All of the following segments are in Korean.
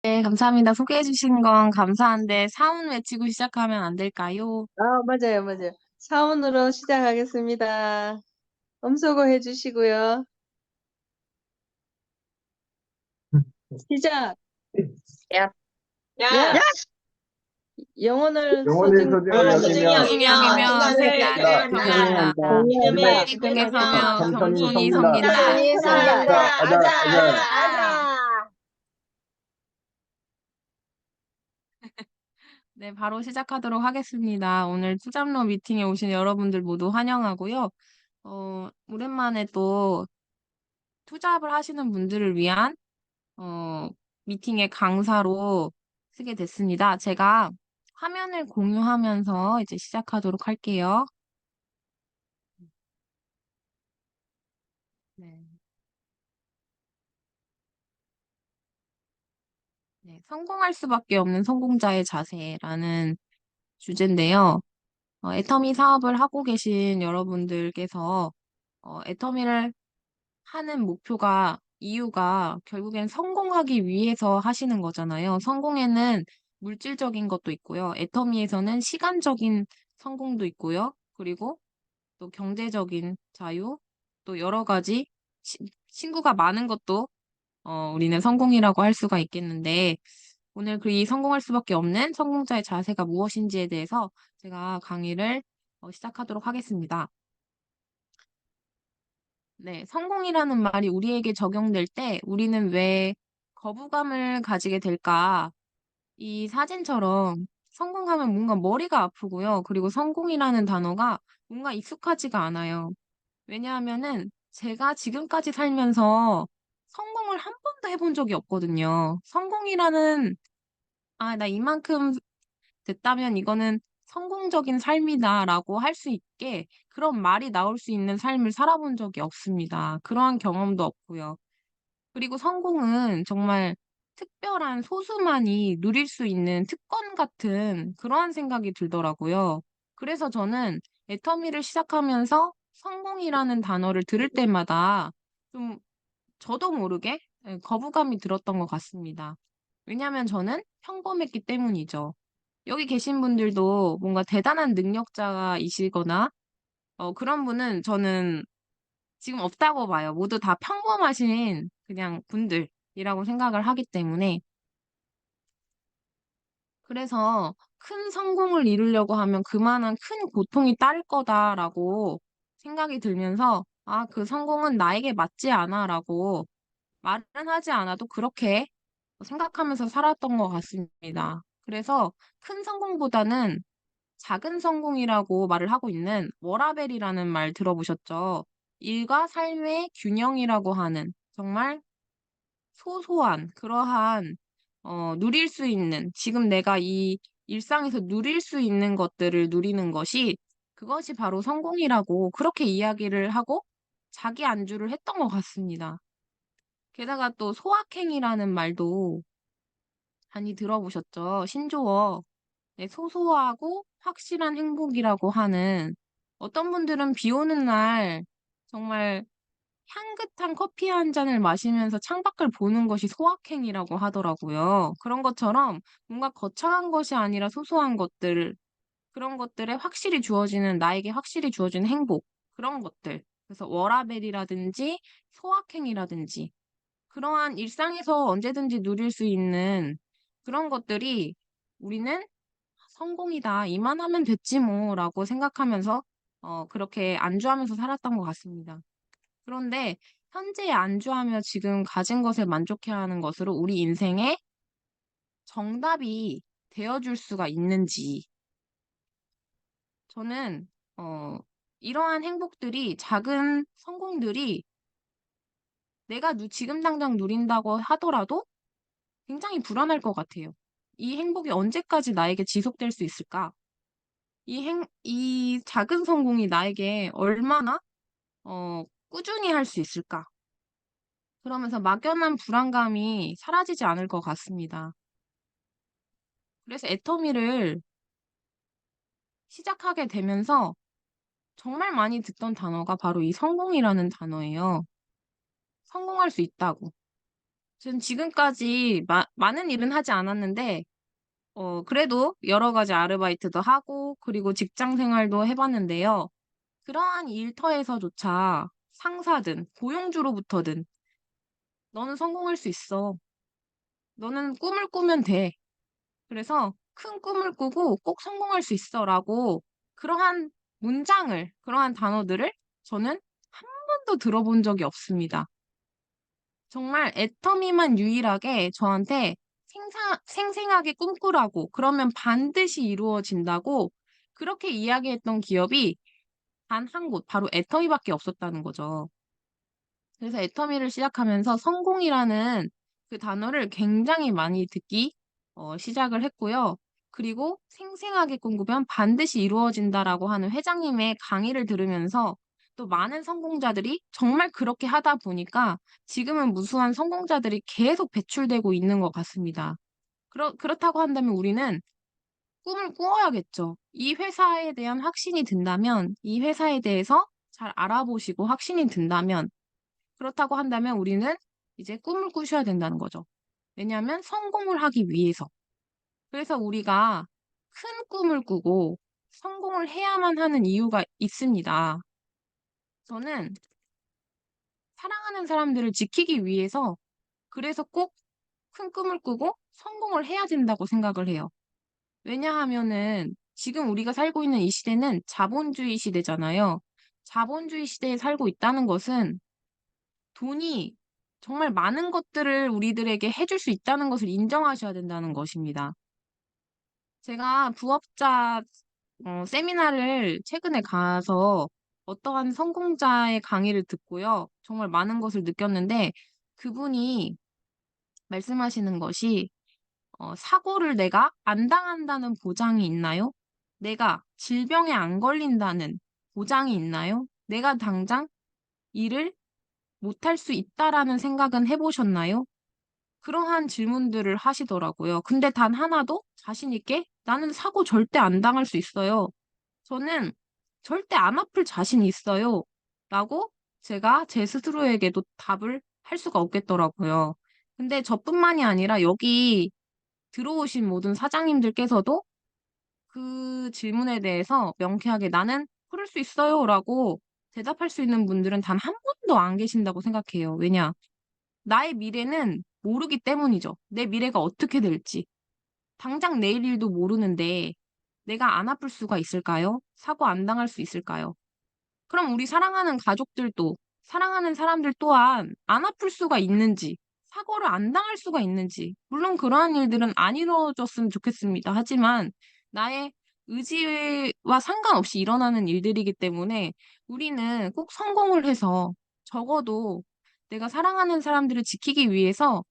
네, 감사합니다. 소개해 주신 건 감사한데 사운 외치고 시작하면 안 될까요? 맞아요, 맞아요. 사운으로 시작하겠습니다. 음소거 해주시고요. 시작. 야, 야! 야, 영혼을 영혼의 소중히 소중히 소중히 여기며 여기며 이왕이면 생각을 생각을 생각을 경외한다. 경외한다. 경외한다. 이름의 이름의 이름에 지혜를 지혜하며 섬긴다. 겸손히 겸손히 섬긴다. 섬긴다. 겸손히 자, 섬긴다. 아자, 아자, 아자. 아자. 네, 바로 시작하도록 하겠습니다. 오늘 투잡로 미팅에 오신 여러분들 모두 환영하고요. 오랜만에 또 투잡을 하시는 분들을 위한 어, 미팅의 강사로 쓰게 됐습니다. 제가 화면을 공유하면서 이제 시작하도록 할게요. 네. 네, 성공할 수밖에 없는 성공자의 자세라는 주제인데요. 애터미 사업을 하고 계신 여러분들께서 애터미를 하는 이유가 결국엔 성공하기 위해서 하시는 거잖아요. 성공에는 물질적인 것도 있고요. 애터미에서는 시간적인 성공도 있고요. 그리고 또 경제적인 자유, 또 여러 가지 친구가 많은 것도 우리는 성공이라고 할 수가 있겠는데, 오늘 그 이 성공할 수밖에 없는 성공자의 자세가 무엇인지에 대해서 제가 강의를 시작하도록 하겠습니다. 네, 성공이라는 말이 우리에게 적용될 때 우리는 왜 거부감을 가지게 될까? 이 사진처럼 성공하면 뭔가 머리가 아프고요. 그리고 성공이라는 단어가 뭔가 익숙하지가 않아요. 왜냐하면은 제가 지금까지 살면서 성공을 한 번도 해본 적이 없거든요. 나 이만큼 됐다면 이거는 성공적인 삶이다라고 할 수 있게 그런 말이 나올 수 있는 삶을 살아본 적이 없습니다. 그러한 경험도 없고요. 그리고 성공은 정말 특별한 소수만이 누릴 수 있는 특권 같은 그러한 생각이 들더라고요. 그래서 저는 애터미를 시작하면서 성공이라는 단어를 들을 때마다 좀 저도 모르게 거부감이 들었던 것 같습니다. 왜냐하면 저는 평범했기 때문이죠. 여기 계신 분들도 뭔가 대단한 능력자이시거나 그런 분은 저는 지금 없다고 봐요. 모두 다 평범하신 그냥 분들이라고 생각을 하기 때문에. 그래서 큰 성공을 이루려고 하면 그만한 큰 고통이 따를 거다라고 생각이 들면서, 아, 그 성공은 나에게 맞지 않아라고 말은 하지 않아도 그렇게 생각하면서 살았던 것 같습니다. 그래서 큰 성공보다는 작은 성공이라고 말을 하고 있는 워라밸이라는 말 들어보셨죠? 일과 삶의 균형이라고 하는 정말 소소한 그러한 누릴 수 있는 지금 내가 이 일상에서 누릴 수 있는 것들을 누리는 것이 그것이 바로 성공이라고 그렇게 이야기를 하고 자기 안주를 했던 것 같습니다. 게다가 또 소확행이라는 말도 많이 들어보셨죠? 신조어. 네, 소소하고 확실한 행복이라고 하는 어떤 분들은 비 오는 날 정말 향긋한 커피 한 잔을 마시면서 창밖을 보는 것이 소확행이라고 하더라고요. 그런 것처럼 뭔가 거창한 것이 아니라 소소한 것들, 그런 것들에 나에게 확실히 주어지는 행복, 그런 것들. 그래서 워라밸이라든지 소확행이라든지 그러한 일상에서 언제든지 누릴 수 있는 그런 것들이 우리는 성공이다. 이만하면 됐지 뭐라고 생각하면서 그렇게 안주하면서 살았던 것 같습니다. 그런데 현재에 안주하며 지금 가진 것을 만족해야 하는 것으로 우리 인생에 정답이 되어줄 수가 있는지 저는 이러한 작은 성공들이 내가 지금 당장 누린다고 하더라도 굉장히 불안할 것 같아요. 이 행복이 언제까지 나에게 지속될 수 있을까? 이 작은 성공이 나에게 얼마나 꾸준히 할 수 있을까? 그러면서 막연한 불안감이 사라지지 않을 것 같습니다. 그래서 애터미를 시작하게 되면서 정말 많이 듣던 단어가 바로 이 성공이라는 단어예요. 성공할 수 있다고. 전 지금까지 많은 일은 하지 않았는데, 그래도 여러 가지 아르바이트도 하고, 그리고 직장 생활도 해봤는데요. 그러한 일터에서조차 상사든 고용주로부터든 너는 성공할 수 있어. 너는 꿈을 꾸면 돼. 그래서 큰 꿈을 꾸고 꼭 성공할 수 있어라고 그러한 그러한 단어들을 저는 한 번도 들어본 적이 없습니다. 정말 애터미만 유일하게 저한테 생생하게 꿈꾸라고 그러면 반드시 이루어진다고 그렇게 이야기했던 기업이 단 한 곳, 바로 애터미밖에 없었다는 거죠. 그래서 애터미를 시작하면서 성공이라는 그 단어를 굉장히 많이 듣기 시작을 했고요. 그리고 생생하게 꿈꾸면 반드시 이루어진다라고 하는 회장님의 강의를 들으면서 또 많은 성공자들이 정말 그렇게 하다 보니까 지금은 무수한 성공자들이 계속 배출되고 있는 것 같습니다. 그렇다고 한다면 우리는 꿈을 꾸어야겠죠. 이 회사에 대한 확신이 든다면, 이 회사에 대해서 잘 알아보시고 확신이 든다면, 그렇다고 한다면 우리는 이제 꿈을 꾸셔야 된다는 거죠. 왜냐하면 성공을 하기 위해서. 그래서 우리가 큰 꿈을 꾸고 성공을 해야만 하는 이유가 있습니다. 저는 사랑하는 사람들을 지키기 위해서 그래서 꼭 큰 꿈을 꾸고 성공을 해야 된다고 생각을 해요. 왜냐하면은 지금 우리가 살고 있는 이 시대는 자본주의 시대잖아요. 자본주의 시대에 살고 있다는 것은 돈이 정말 많은 것들을 우리들에게 해줄 수 있다는 것을 인정하셔야 된다는 것입니다. 제가 부업자 세미나를 최근에 가서 어떠한 성공자의 강의를 듣고요. 정말 많은 것을 느꼈는데 그분이 말씀하시는 것이 사고를 내가 안 당한다는 보장이 있나요? 내가 질병에 안 걸린다는 보장이 있나요? 내가 당장 일을 못할 수 있다라는 생각은 해보셨나요? 그러한 질문들을 하시더라고요. 근데 단 하나도 자신 있게 나는 사고 절대 안 당할 수 있어요. 저는 절대 안 아플 자신 있어요. 라고 제가 제 스스로에게도 답을 할 수가 없겠더라고요. 근데 저뿐만이 아니라 여기 들어오신 모든 사장님들께서도 그 질문에 대해서 명쾌하게 나는 그럴 수 있어요. 라고 대답할 수 있는 분들은 단 한 분도 안 계신다고 생각해요. 왜냐? 나의 미래는 모르기 때문이죠. 내 미래가 어떻게 될지. 당장 내일 일도 모르는데 내가 안 아플 수가 있을까요? 사고 안 당할 수 있을까요? 그럼 우리 사랑하는 가족들도, 사랑하는 사람들 또한 안 아플 수가 있는지, 사고를 안 당할 수가 있는지, 물론 그러한 일들은 안 이루어졌으면 좋겠습니다. 하지만 나의 의지와 상관없이 일어나는 일들이기 때문에 우리는 꼭 성공을 해서 적어도 내가 사랑하는 사람들을 지키기 위해서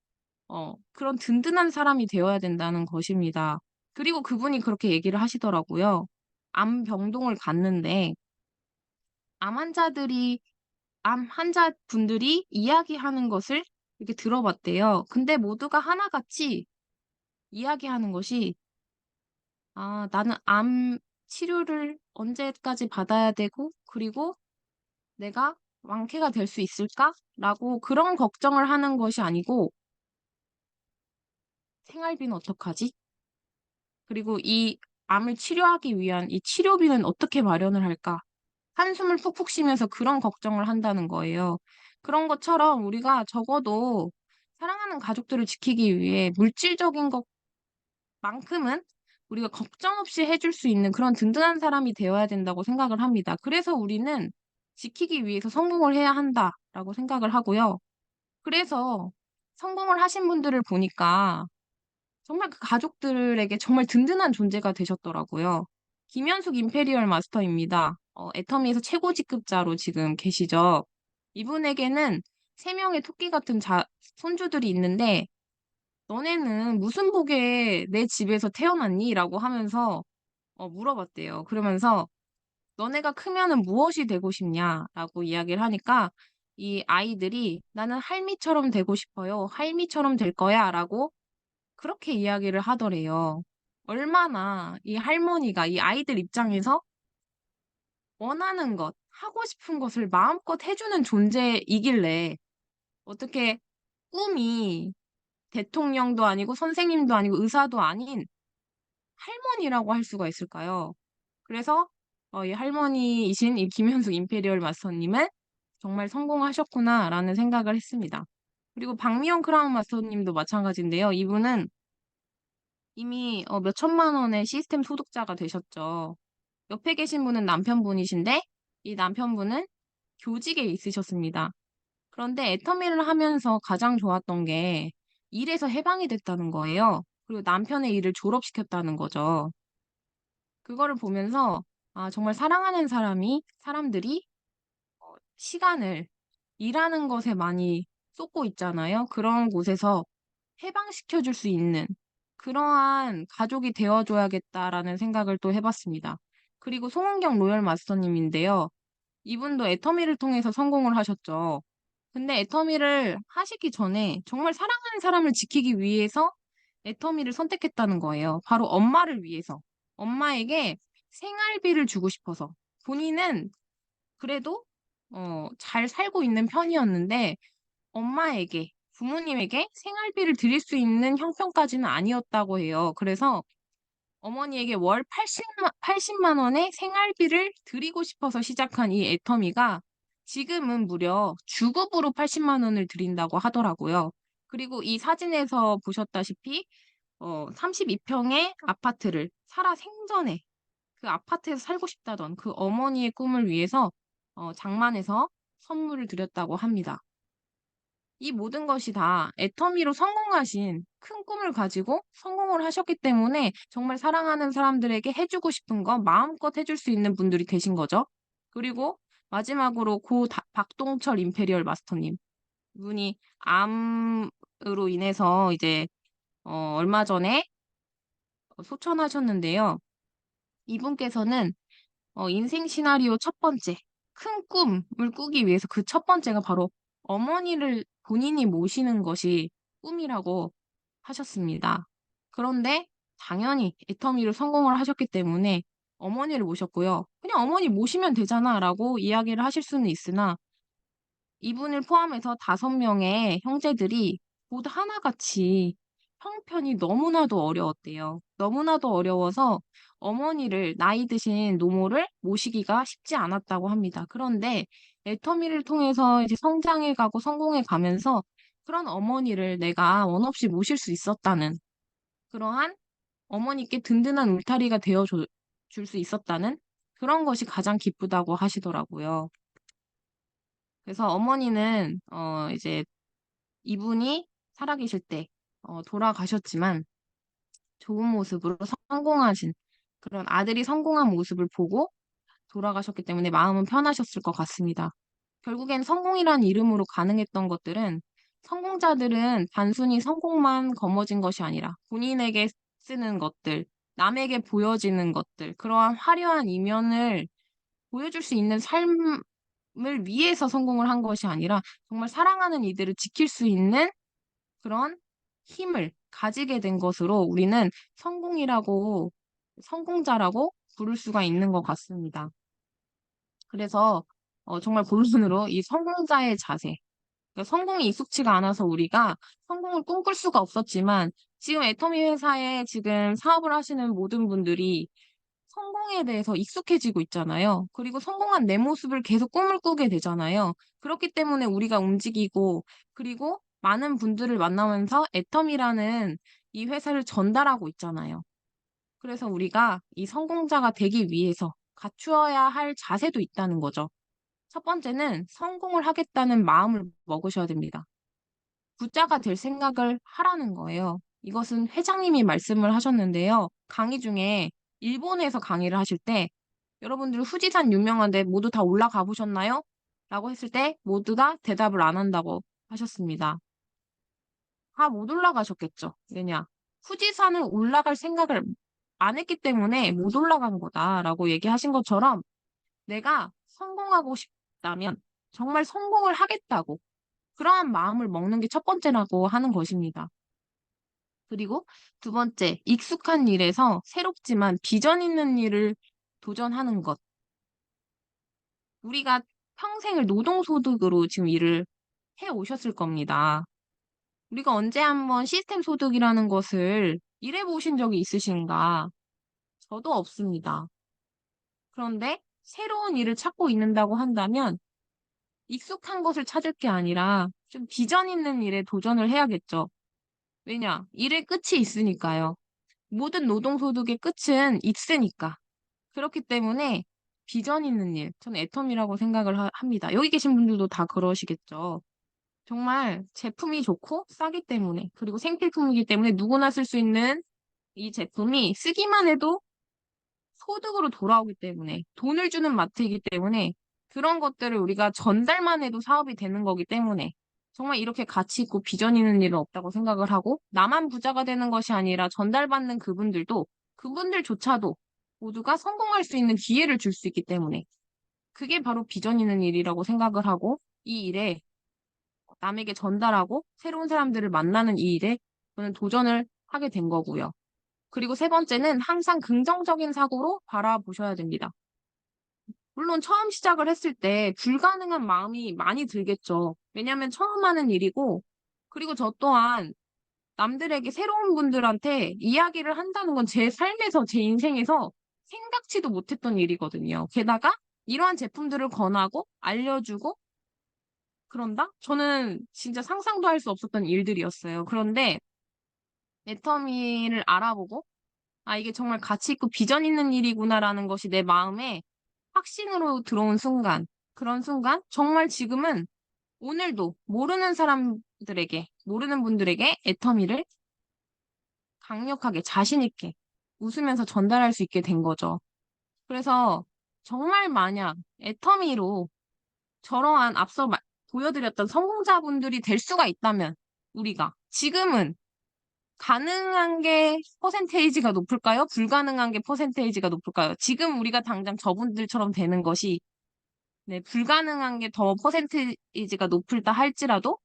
그런 든든한 사람이 되어야 된다는 것입니다. 그리고 그분이 그렇게 얘기를 하시더라고요. 암 병동을 갔는데 암 환자분들이 이야기하는 것을 이렇게 들어봤대요. 근데 모두가 하나같이 이야기하는 것이, 아, 나는 암 치료를 언제까지 받아야 되고, 그리고 내가 완쾌가 될 수 있을까? 라고 그런 걱정을 하는 것이 아니고, 생활비는 어떡하지? 그리고 이 암을 치료하기 위한 이 치료비는 어떻게 마련을 할까? 한숨을 푹푹 쉬면서 그런 걱정을 한다는 거예요. 그런 것처럼 우리가 적어도 사랑하는 가족들을 지키기 위해 물질적인 것만큼은 우리가 걱정 없이 해줄 수 있는 그런 든든한 사람이 되어야 된다고 생각을 합니다. 그래서 우리는 지키기 위해서 성공을 해야 한다라고 생각을 하고요. 그래서 성공을 하신 분들을 보니까 정말 그 가족들에게 정말 든든한 존재가 되셨더라고요. 김현숙 임페리얼 마스터입니다. 애터미에서 최고 직급자로 지금 계시죠. 이분에게는 세 명의 토끼 같은 손주들이 있는데, 너네는 무슨 복에 내 집에서 태어났니? 라고 하면서 물어봤대요. 그러면서 너네가 크면은 무엇이 되고 싶냐? 라고 이야기를 하니까 이 아이들이 나는 할미처럼 되고 싶어요. 할미처럼 될 거야. 라고 그렇게 이야기를 하더래요. 얼마나 이 할머니가 이 아이들 입장에서 원하는 것, 하고 싶은 것을 마음껏 해주는 존재이길래 어떻게 꿈이 대통령도 아니고 선생님도 아니고 의사도 아닌 할머니라고 할 수가 있을까요? 그래서 이 할머니이신 이 김현숙 임페리얼 마스터님은 정말 성공하셨구나라는 생각을 했습니다. 그리고 박미영 크라운 마스터님도 마찬가지인데요. 이분은 이미 몇 천만 원의 시스템 소득자가 되셨죠. 옆에 계신 분은 남편분이신데 이 남편분은 교직에 있으셨습니다. 그런데 애터미를 하면서 가장 좋았던 게 일에서 해방이 됐다는 거예요. 그리고 남편의 일을 졸업시켰다는 거죠. 그거를 보면서 아, 정말 사랑하는 사람들이 시간을 일하는 것에 많이 쏟고 있잖아요. 그런 곳에서 해방시켜 줄 수 있는 그러한 가족이 되어줘야겠다라는 생각을 또 해봤습니다. 그리고 송은경 로열 마스터님인데요. 이분도 애터미를 통해서 성공을 하셨죠. 근데 애터미를 하시기 전에 정말 사랑하는 사람을 지키기 위해서 애터미를 선택했다는 거예요. 바로 엄마를 위해서. 엄마에게 생활비를 주고 싶어서. 본인은 그래도 잘 살고 있는 편이었는데 엄마에게, 부모님에게 생활비를 드릴 수 있는 형편까지는 아니었다고 해요. 그래서 어머니에게 월 80만 원의 생활비를 드리고 싶어서 시작한 이 애터미가 지금은 무려 주급으로 80만 원을 드린다고 하더라고요. 그리고 이 사진에서 보셨다시피 32평의 아파트를 살아 생전에 그 아파트에서 살고 싶다던 그 어머니의 꿈을 위해서 장만해서 선물을 드렸다고 합니다. 이 모든 것이 다 애터미로 성공하신 큰 꿈을 가지고 성공을 하셨기 때문에 정말 사랑하는 사람들에게 해주고 싶은 거 마음껏 해줄 수 있는 분들이 되신 거죠. 그리고 마지막으로 박동철 임페리얼 마스터님. 이분이 암으로 인해서 이제 얼마 전에 소천하셨는데요. 이분께서는 인생 시나리오 첫 번째, 큰 꿈을 꾸기 위해서 그 첫 번째가 바로 어머니를 본인이 모시는 것이 꿈이라고 하셨습니다. 그런데 당연히 애터미로 성공을 하셨기 때문에 어머니를 모셨고요. 그냥 어머니 모시면 되잖아 라고 이야기를 하실 수는 있으나 이분을 포함해서 5명의 형제들이 모두 하나같이 형편이 너무나도 어려웠대요. 너무나도 어려워서 어머니를 나이 드신 노모를 모시기가 쉽지 않았다고 합니다. 그런데 애터미를 통해서 이제 성장해 가고 성공해 가면서 그런 어머니를 내가 원 없이 모실 수 있었다는 그러한 어머니께 든든한 울타리가 되어 줄 수 있었다는 그런 것이 가장 기쁘다고 하시더라고요. 그래서 어머니는 이제 이분이 살아계실 때 돌아가셨지만 좋은 모습으로 성공하신 그런 아들이 성공한 모습을 보고 돌아가셨기 때문에 마음은 편하셨을 것 같습니다. 결국엔 성공이란 이름으로 가능했던 것들은 성공자들은 단순히 성공만 거머쥔 것이 아니라 본인에게 쓰는 것들, 남에게 보여지는 것들, 그러한 화려한 이면을 보여줄 수 있는 삶을 위해서 성공을 한 것이 아니라 정말 사랑하는 이들을 지킬 수 있는 그런 힘을 가지게 된 것으로 우리는 성공자라고 부를 수가 있는 것 같습니다. 그래서 정말 본론으로 이 성공자의 자세, 그러니까 성공이 익숙치가 않아서 우리가 성공을 꿈꿀 수가 없었지만 지금 애터미 회사에 지금 사업을 하시는 모든 분들이 성공에 대해서 익숙해지고 있잖아요. 그리고 성공한 내 모습을 계속 꿈을 꾸게 되잖아요. 그렇기 때문에 우리가 움직이고, 그리고 많은 분들을 만나면서 애텀이라는 이 회사를 전달하고 있잖아요. 그래서 우리가 이 성공자가 되기 위해서 갖추어야 할 자세도 있다는 거죠. 첫 번째는 성공을 하겠다는 마음을 먹으셔야 됩니다. 부자가 될 생각을 하라는 거예요. 이것은 회장님이 말씀을 하셨는데요. 강의 중에 일본에서 강의를 하실 때 여러분들 후지산 유명한데 모두 다 올라가 보셨나요? 라고 했을 때 모두 다 대답을 안 한다고 하셨습니다. 다 못 올라가셨겠죠. 왜냐? 후지산을 올라갈 생각을 안 했기 때문에 못 올라간 거다라고 얘기하신 것처럼 내가 성공하고 싶다면 정말 성공을 하겠다고 그러한 마음을 먹는 게 첫 번째라고 하는 것입니다. 그리고 두 번째, 익숙한 일에서 새롭지만 비전 있는 일을 도전하는 것. 우리가 평생을 노동소득으로 지금 일을 해 오셨을 겁니다. 우리가 언제 한번 시스템 소득이라는 것을 일해 보신 적이 있으신가? 저도 없습니다. 그런데 새로운 일을 찾고 있는다고 한다면 익숙한 것을 찾을 게 아니라 좀 비전 있는 일에 도전을 해야겠죠. 왜냐? 일의 끝이 있으니까요. 모든 노동소득의 끝은 있으니까. 그렇기 때문에 비전 있는 일, 저는 애텀이라고 생각을 합니다. 여기 계신 분들도 다 그러시겠죠. 정말 제품이 좋고 싸기 때문에, 그리고 생필품이기 때문에 누구나 쓸 수 있는 이 제품이 쓰기만 해도 소득으로 돌아오기 때문에, 돈을 주는 마트이기 때문에, 그런 것들을 우리가 전달만 해도 사업이 되는 거기 때문에, 정말 이렇게 가치 있고 비전 있는 일은 없다고 생각을 하고, 나만 부자가 되는 것이 아니라 전달받는 그분들도, 그분들조차도 모두가 성공할 수 있는 기회를 줄 수 있기 때문에, 그게 바로 비전 있는 일이라고 생각을 하고, 이 일에 남에게 전달하고, 새로운 사람들을 만나는 이 일에 저는 도전을 하게 된 거고요. 그리고 세 번째는 항상 긍정적인 사고로 바라보셔야 됩니다. 물론 처음 시작을 했을 때 불가능한 마음이 많이 들겠죠. 왜냐하면 처음 하는 일이고, 그리고 저 또한 남들에게 새로운 분들한테 이야기를 한다는 건 제 삶에서, 제 인생에서 생각지도 못했던 일이거든요. 게다가 이러한 제품들을 권하고 알려주고 그런다? 저는 진짜 상상도 할 수 없었던 일들이었어요. 그런데 애터미를 알아보고 아, 이게 정말 가치 있고 비전 있는 일이구나라는 것이 내 마음에 확신으로 들어온 순간, 그런 순간, 정말 지금은 오늘도 모르는 사람들에게, 모르는 분들에게 애터미를 강력하게, 자신있게 웃으면서 전달할 수 있게 된 거죠. 그래서 정말 만약 애터미로 저러한 앞서 보여드렸던 성공자분들이 될 수가 있다면, 우리가 지금은 가능한 게 퍼센테이지가 높을까요? 불가능한 게 퍼센테이지가 높을까요? 지금 우리가 당장 저분들처럼 되는 것이 네, 불가능한 게 더 퍼센테이지가 높을다 할지라도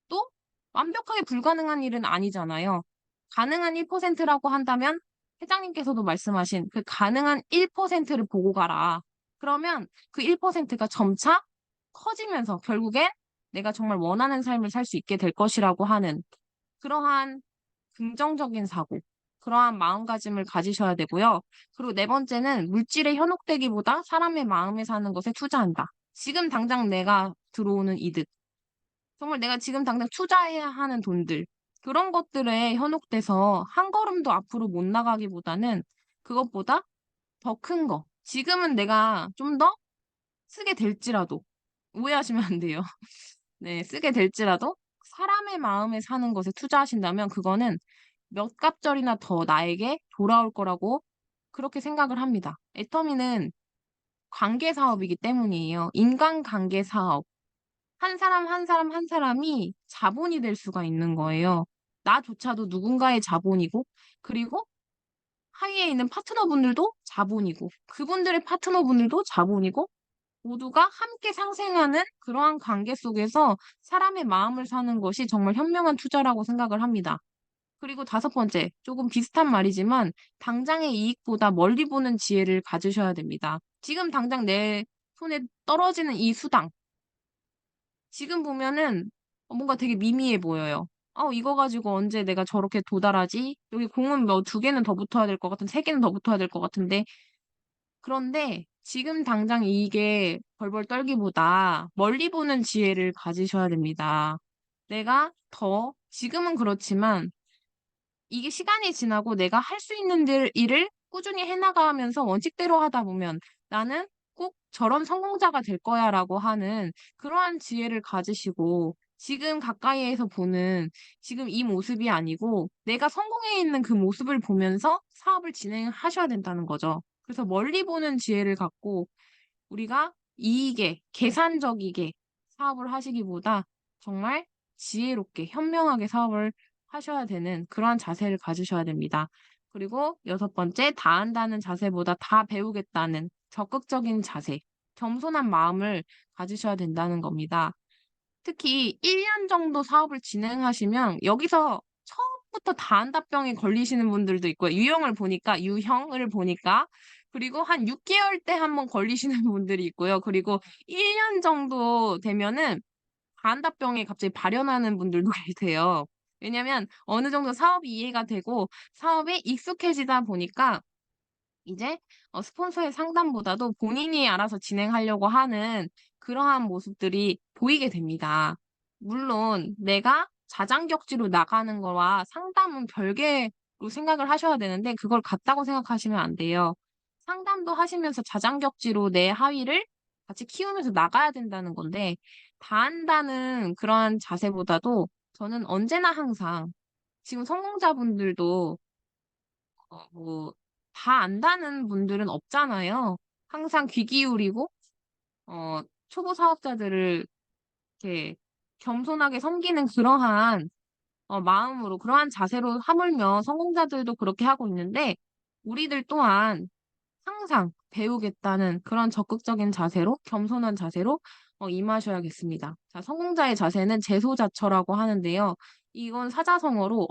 또 완벽하게 불가능한 일은 아니잖아요. 가능한 1%라고 한다면 회장님께서도 말씀하신 그 가능한 1%를 보고 가라. 그러면 그 1%가 점차 커지면서 결국엔 내가 정말 원하는 삶을 살 수 있게 될 것이라고 하는 그러한 긍정적인 사고, 그러한 마음가짐을 가지셔야 되고요. 그리고 네 번째는 물질에 현혹되기보다 사람의 마음에 사는 것에 투자한다. 지금 당장 내가 들어오는 이득, 정말 내가 지금 당장 투자해야 하는 돈들, 그런 것들에 현혹돼서 한 걸음도 앞으로 못 나가기보다는 그것보다 더 큰 거. 지금은 내가 좀 더 쓰게 될지라도, 오해하시면 안 돼요. 네, 쓰게 될지라도 사람의 마음에 사는 것에 투자하신다면 그거는 몇 갑절이나 더 나에게 돌아올 거라고 그렇게 생각을 합니다. 애터미는 관계 사업이기 때문이에요. 인간관계 사업. 한 사람 한 사람 한 사람이 자본이 될 수가 있는 거예요. 나조차도 누군가의 자본이고, 그리고 하위에 있는 파트너분들도 자본이고, 그분들의 파트너분들도 자본이고, 모두가 함께 상생하는 그러한 관계 속에서 사람의 마음을 사는 것이 정말 현명한 투자라고 생각을 합니다. 그리고 다섯 번째, 조금 비슷한 말이지만 당장의 이익보다 멀리 보는 지혜를 가지셔야 됩니다. 지금 당장 내 손에 떨어지는 이 수당, 지금 보면은 뭔가 되게 미미해 보여요. 이거 가지고 언제 내가 저렇게 도달하지? 여기 공은 뭐 두 개는 더 붙어야 될 것 같은, 세 개는 더 붙어야 될 것 같은데. 그런데 지금 당장 이게 벌벌 떨기보다 멀리 보는 지혜를 가지셔야 됩니다. 내가 더, 지금은 그렇지만 이게 시간이 지나고 내가 할 수 있는 일을 꾸준히 해나가면서 원칙대로 하다 보면 나는 꼭 저런 성공자가 될 거야라고 하는 그러한 지혜를 가지시고 지금 가까이에서 보는 지금 이 모습이 아니고 내가 성공해 있는 그 모습을 보면서 사업을 진행하셔야 된다는 거죠. 그래서 멀리 보는 지혜를 갖고 우리가 이익에, 계산적이게 사업을 하시기보다 정말 지혜롭게, 현명하게 사업을 하셔야 되는 그러한 자세를 가지셔야 됩니다. 그리고 여섯 번째, 다 한다는 자세보다 다 배우겠다는 적극적인 자세, 겸손한 마음을 가지셔야 된다는 겁니다. 특히 1년 정도 사업을 진행하시면 여기서 처음부터 다한다병에 걸리시는 분들도 있고요. 유형을 보니까 그리고 한 6개월 때 한번 걸리시는 분들이 있고요. 그리고 1년 정도 되면은 다한다병이 갑자기 발현하는 분들도 계세요. 왜냐면 어느 정도 사업이 이해가 되고 사업에 익숙해지다 보니까 이제 스폰서의 상담보다도 본인이 알아서 진행하려고 하는 그러한 모습들이 보이게 됩니다. 물론 내가 자장격지로 나가는 거와 상담은 별개로 생각을 하셔야 되는데 그걸 같다고 생각하시면 안 돼요. 상담도 하시면서 자장격지로 내 하위를 같이 키우면서 나가야 된다는 건데 다 한다는 그러한 자세보다도 저는 언제나 항상 지금 성공자분들도 뭐, 다 안다는 분들은 없잖아요. 항상 귀 기울이고, 초보 사업자들을 이렇게 겸손하게 섬기는 그러한 마음으로, 그러한 자세로 하물며 성공자들도 그렇게 하고 있는데, 우리들 또한 항상 배우겠다는 그런 적극적인 자세로, 겸손한 자세로 임하셔야겠습니다. 자, 성공자의 자세는 재소자처라고 하는데요. 이건 사자성어로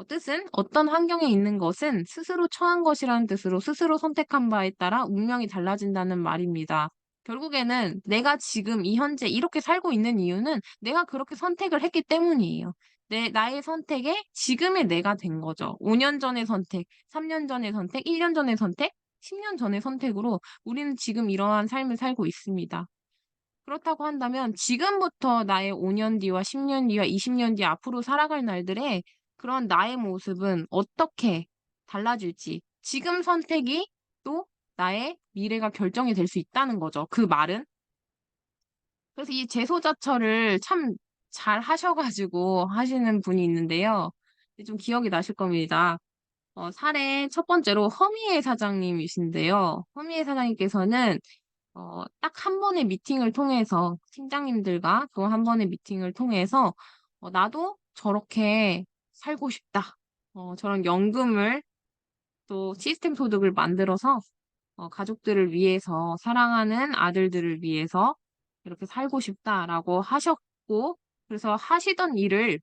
뜻은 어떤 환경에 있는 것은 스스로 처한 것이라는 뜻으로 스스로 선택한 바에 따라 운명이 달라진다는 말입니다. 결국에는 내가 지금 이 현재 이렇게 살고 있는 이유는 내가 그렇게 선택을 했기 때문이에요. 나의 선택에 지금의 내가 된 거죠. 5년 전의 선택, 3년 전의 선택, 1년 전의 선택, 10년 전의 선택으로 우리는 지금 이러한 삶을 살고 있습니다. 그렇다고 한다면 지금부터 나의 5년 뒤와 10년 뒤와 20년 뒤 앞으로 살아갈 날들의 그런 나의 모습은 어떻게 달라질지 지금 선택이 또 나의 미래가 결정이 될 수 있다는 거죠. 그 말은. 그래서 이 재소자처를 참 잘 하셔가지고 하시는 분이 있는데요. 좀 기억이 나실 겁니다. 사례 첫 번째로 허미애 사장님이신데요. 허미애 사장님께서는 딱 한 번의 미팅을 통해서 팀장님들과 또 한 번의 미팅을 통해서 나도 저렇게 살고 싶다. 저런 연금을 또 시스템 소득을 만들어서 가족들을 위해서 사랑하는 아들들을 위해서 이렇게 살고 싶다라고 하셨고 그래서 하시던 일을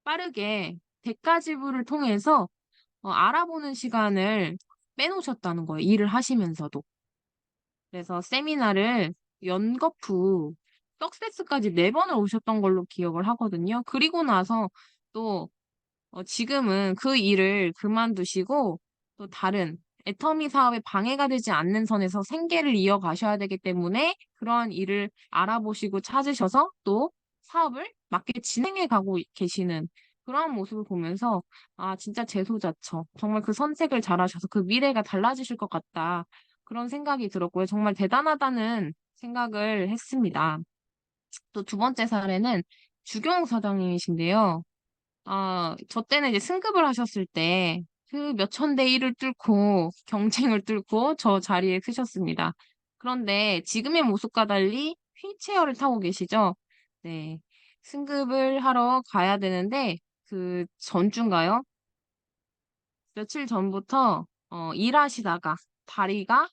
빠르게 대가 지불을 통해서 알아보는 시간을 빼놓으셨다는 거예요. 일을 하시면서도. 그래서 세미나를 연거푸 석세스까지 4번을 오셨던 걸로 기억을 하거든요. 그리고 나서 또 지금은 그 일을 그만두시고 또 다른 애터미 사업에 방해가 되지 않는 선에서 생계를 이어가셔야 되기 때문에 그러한 일을 알아보시고 찾으셔서 또 사업을 맞게 진행해 가고 계시는 그러한 모습을 보면서 아, 진짜 재소자처. 정말 그 선택을 잘하셔서 그 미래가 달라지실 것 같다. 그런 생각이 들었고요. 정말 대단하다는 생각을 했습니다. 또 두 번째 사례는 주경 사장님이신데요. 저 때는 이제 승급을 하셨을 때 그 몇천 대 1을 뚫고 경쟁을 뚫고 저 자리에 서셨습니다. 그런데 지금의 모습과 달리 휠체어를 타고 계시죠? 네. 승급을 하러 가야 되는데 그 전주인가요? 며칠 전부터 일하시다가 다리가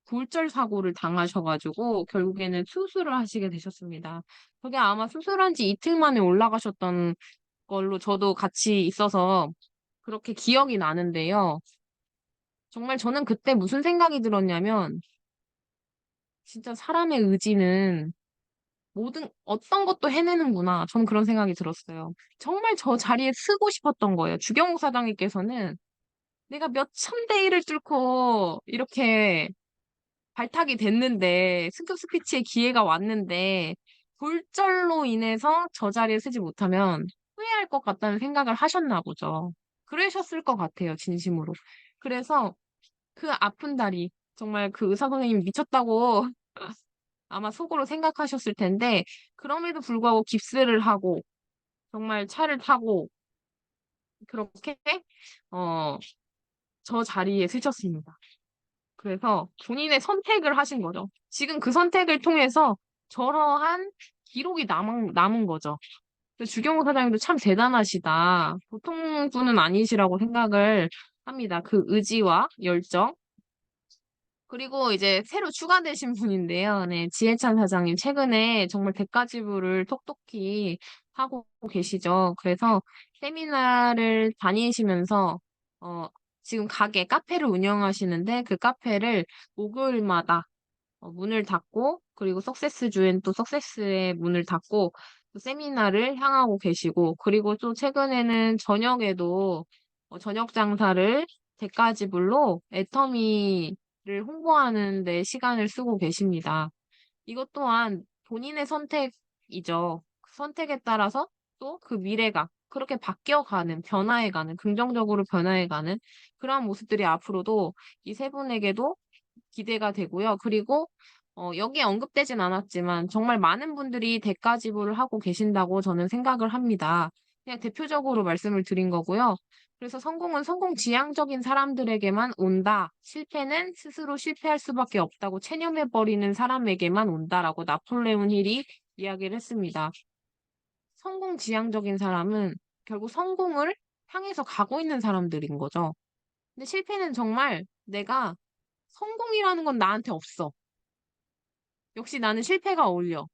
골절 사고를 당하셔가지고 결국에는 수술을 하시게 되셨습니다. 그게 아마 수술한 지 이틀 만에 올라가셨던 걸로 저도 같이 있어서 그렇게 기억이 나는데요. 정말 저는 그때 무슨 생각이 들었냐면 진짜 사람의 의지는 어떤 것도 해내는구나. 저는 그런 생각이 들었어요. 정말 저 자리에 쓰고 싶었던 거예요. 주경욱 사장님께서는 내가 몇 천 대 1을 뚫고 이렇게 발탁이 됐는데 승급 스피치의 기회가 왔는데 골절로 인해서 저 자리에 서지 못하면 후회할 것 같다는 생각을 하셨나 보죠. 그러셨을 것 같아요, 진심으로. 그래서 그 아픈 다리, 정말 그 의사 선생님이 미쳤다고 아마 속으로 생각하셨을 텐데 그럼에도 불구하고 깁스를 하고 정말 차를 타고 그렇게 어, 저 자리에 서셨습니다. 그래서 본인의 선택을 하신 거죠. 지금 그 선택을 통해서 저러한 기록이 남은 거죠. 그래서 주경호 사장님도 참 대단하시다. 보통 분은 아니시라고 생각을 합니다. 그 의지와 열정. 그리고 이제 새로 추가되신 분인데요. 네, 지혜찬 사장님. 최근에 정말 대가 지불을 톡톡히 하고 계시죠. 그래서 세미나를 다니시면서, 어, 지금 카페를 운영하시는데 그 카페를 목요일마다 문을 닫고, 그리고 석세스 주엔 또 석세스의 문을 닫고, 세미나를 향하고 계시고, 그리고 또 최근에는 저녁에도 저녁 장사를 대가지불로 애터미를 홍보하는 데 시간을 쓰고 계십니다. 이것 또한 본인의 선택이죠. 그 선택에 따라서 또 그 미래가 그렇게 바뀌어가는, 변화해가는, 긍정적으로 변화해가는 그러한 모습들이 앞으로도 이 세 분에게도 기대가 되고요. 그리고 여기에 언급되진 않았지만 정말 많은 분들이 대가 지불을 하고 계신다고 저는 생각을 합니다. 그냥 대표적으로 말씀을 드린 거고요. 그래서 성공은 성공 지향적인 사람들에게만 온다. 실패는 스스로 실패할 수밖에 없다고 체념해버리는 사람에게만 온다라고 나폴레옹 힐이 이야기를 했습니다. 성공 지향적인 사람은 결국 성공을 향해서 가고 있는 사람들인 거죠. 근데 실패는 정말 내가 성공이라는 건 나한테 없어. 역시 나는 실패가 어울려.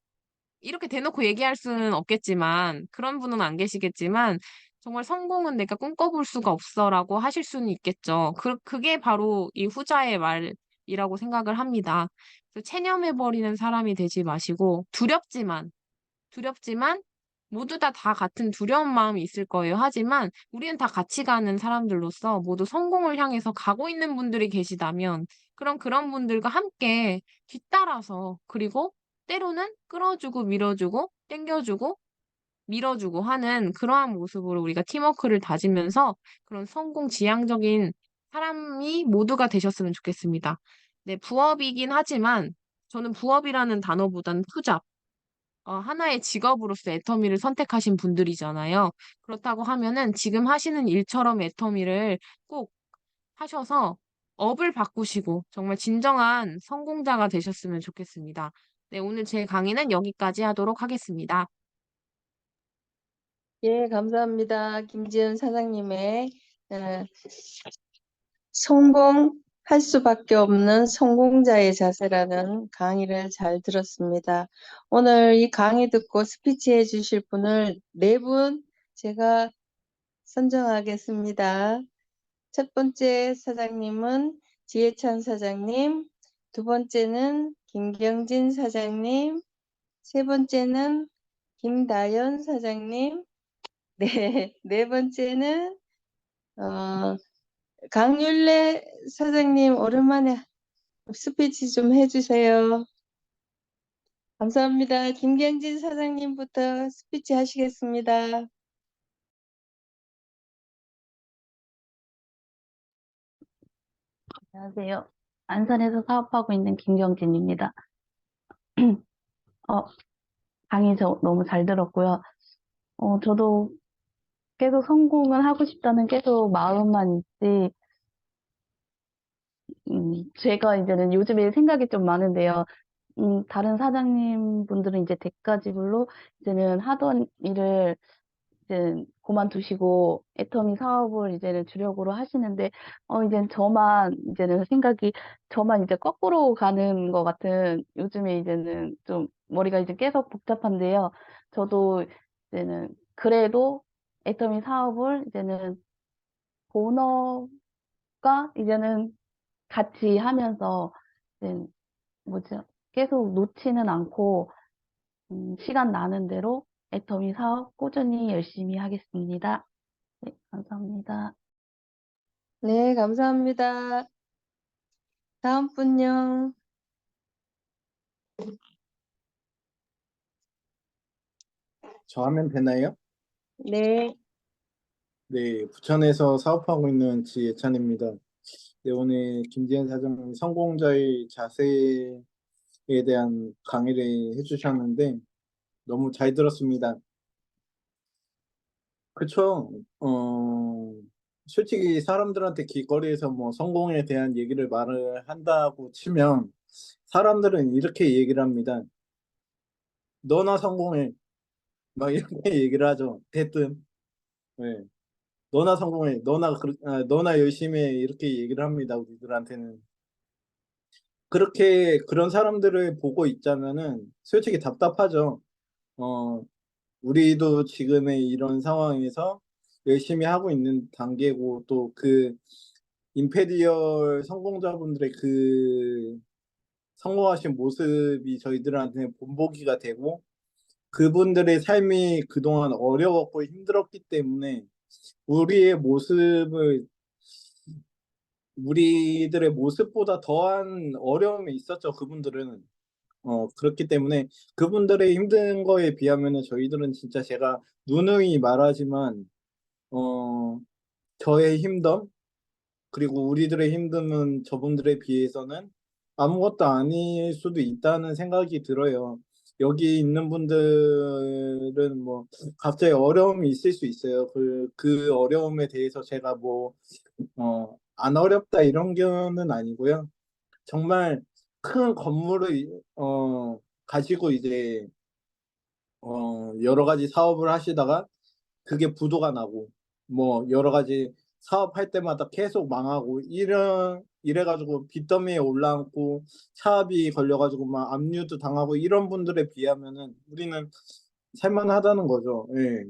이렇게 대놓고 얘기할 수는 없겠지만, 그런 분은 안 계시겠지만, 정말 성공은 내가 꿈꿔볼 수가 없어라고 하실 수는 있겠죠. 그게 바로 이 후자의 말이라고 생각을 합니다. 그래서 체념해버리는 사람이 되지 마시고, 두렵지만 모두 다 같은 두려운 마음이 있을 거예요. 하지만 우리는 다 같이 가는 사람들로서 모두 성공을 향해서 가고 있는 분들이 계시다면 그럼 그런 분들과 함께 뒤따라서 그리고 때로는 끌어주고 밀어주고 땡겨주고 밀어주고 하는 그러한 모습으로 우리가 팀워크를 다지면서 그런 성공 지향적인 사람이 모두가 되셨으면 좋겠습니다. 네, 부업이긴 하지만 저는 부업이라는 단어보다는 투잡, 하나의 직업으로서 애터미를 선택하신 분들이잖아요. 그렇다고 하면은 지금 하시는 일처럼 애터미를 꼭 하셔서 업을 바꾸시고 정말 진정한 성공자가 되셨으면 좋겠습니다. 네, 오늘 제 강의는 여기까지 하도록 하겠습니다. 예, 감사합니다. 김지연 사장님의 어, 성공할 수밖에 없는 성공자의 자세라는 강의를 잘 들었습니다. 오늘 이 강의 듣고 스피치 해주실 분을 네 분 제가 선정하겠습니다. 첫 번째 사장님은 지혜찬 사장님, 두 번째는 김경진 사장님, 세 번째는 김다연 사장님, 네 번째는 어, 강율래 사장님 오랜만에 스피치 좀 해주세요. 감사합니다. 김경진 사장님부터 스피치 하시겠습니다. 안녕하세요. 안산에서 사업하고 있는 김경진입니다. 어, 강의 너무 잘 들었고요. 저도 계속 성공을 하고 싶다는 계속 마음만 있지, 제가 이제는 요즘에 생각이 좀 많은데요. 다른 사장님 분들은 이제 대가지불로 이제는 하던 일을 이제 그만두시고 애터미 사업을 이제는 주력으로 하시는데 이제는 이제는 생각이 저만 이제 거꾸로 가는 것 같은 요즘에 이제는 좀 머리가 이제 계속 복잡한데요. 저도 이제는 그래도 애터미 사업을 이제는 본업과 이제는 같이 하면서 이제 뭐죠? 계속 놓지는 않고 시간 나는 대로 애터미 사업 꾸준히 열심히 하겠습니다. 네, 감사합니다. 네, 감사합니다. 다음 분요. 저 하면 되나요? 네, 네, 부천에서 사업하고 있는 지예찬입니다. 네, 오늘 김지현 사장님 성공자의 자세에 대한 강의를 해주셨는데 너무 잘 들었습니다. 그쵸? 솔직히 사람들한테 길거리에서 뭐 성공에 대한 얘기를 말을 한다고 치면 사람들은 이렇게 얘기를 합니다. 너나 성공해. 막 이렇게 얘기를 하죠. 대뜸. 네. 너나 성공해. 너나 열심히 해. 이렇게 얘기를 합니다. 우리들한테는. 그런 사람들을 보고 있자면은 솔직히 답답하죠. 어, 우리도 지금의 이런 상황에서 열심히 하고 있는 단계고 또 그 임페리얼 성공자분들의 그 성공하신 모습이 저희들한테는 본보기가 되고 그분들의 삶이 그동안 어려웠고 힘들었기 때문에 우리의 모습을 우리들의 모습보다 더한 어려움이 있었죠. 그분들은 그렇기 때문에 그분들의 힘든 거에 비하면은 저희들은 진짜 제가 누누이 말하지만 어 저의 힘듦 그리고 우리들의 힘듦은 저분들에 비해서는 아무것도 아닐 수도 있다는 생각이 들어요. 여기 있는 분들은 뭐 갑자기 어려움이 있을 수 있어요. 그 어려움에 대해서 제가 뭐 안 어렵다 이런 거는 아니고요. 정말 큰 건물을 가지고 이제 여러 가지 사업을 하시다가 그게 부도가 나고 뭐 여러 가지 사업할 때마다 계속 망하고 이래가지고 빚더미에 올라앉고 차압이 걸려가지고 막 압류도 당하고 이런 분들에 비하면은 우리는 살만하다는 거죠. 예.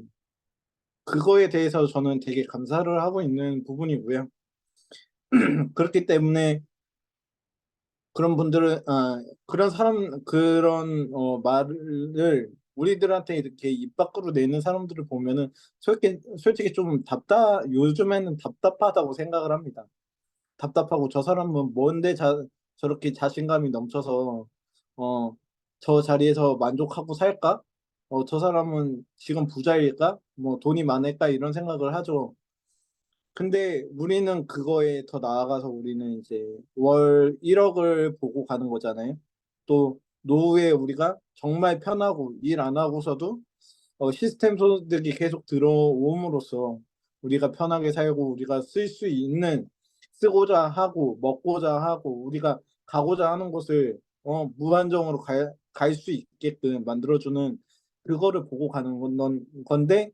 그거에 대해서 저는 되게 감사를 하고 있는 부분이고요. 그렇기 때문에 그런 분들은 그런 말을 우리들한테 이렇게 입 밖으로 내는 사람들을 보면은 솔직히 좀 요즘에는 답답하다고 생각을 합니다. 답답하고 저 사람은 뭔데 저렇게 자신감이 넘쳐서 어, 저 자리에서 만족하고 살까? 저 사람은 지금 부자일까? 뭐 돈이 많을까? 이런 생각을 하죠. 근데 우리는 그거에 더 나아가서 우리는 이제 월 1억을 보고 가는 거잖아요. 또 노후에 우리가 정말 편하고 일 안 하고서도 시스템 소득이 계속 들어옴으로써 우리가 편하게 살고 우리가 쓸 수 있는 쓰고자 하고 먹고자 하고 우리가 가고자 하는 곳을 무한정으로 갈 수 있게끔 만들어주는 그거를 보고 가는 건데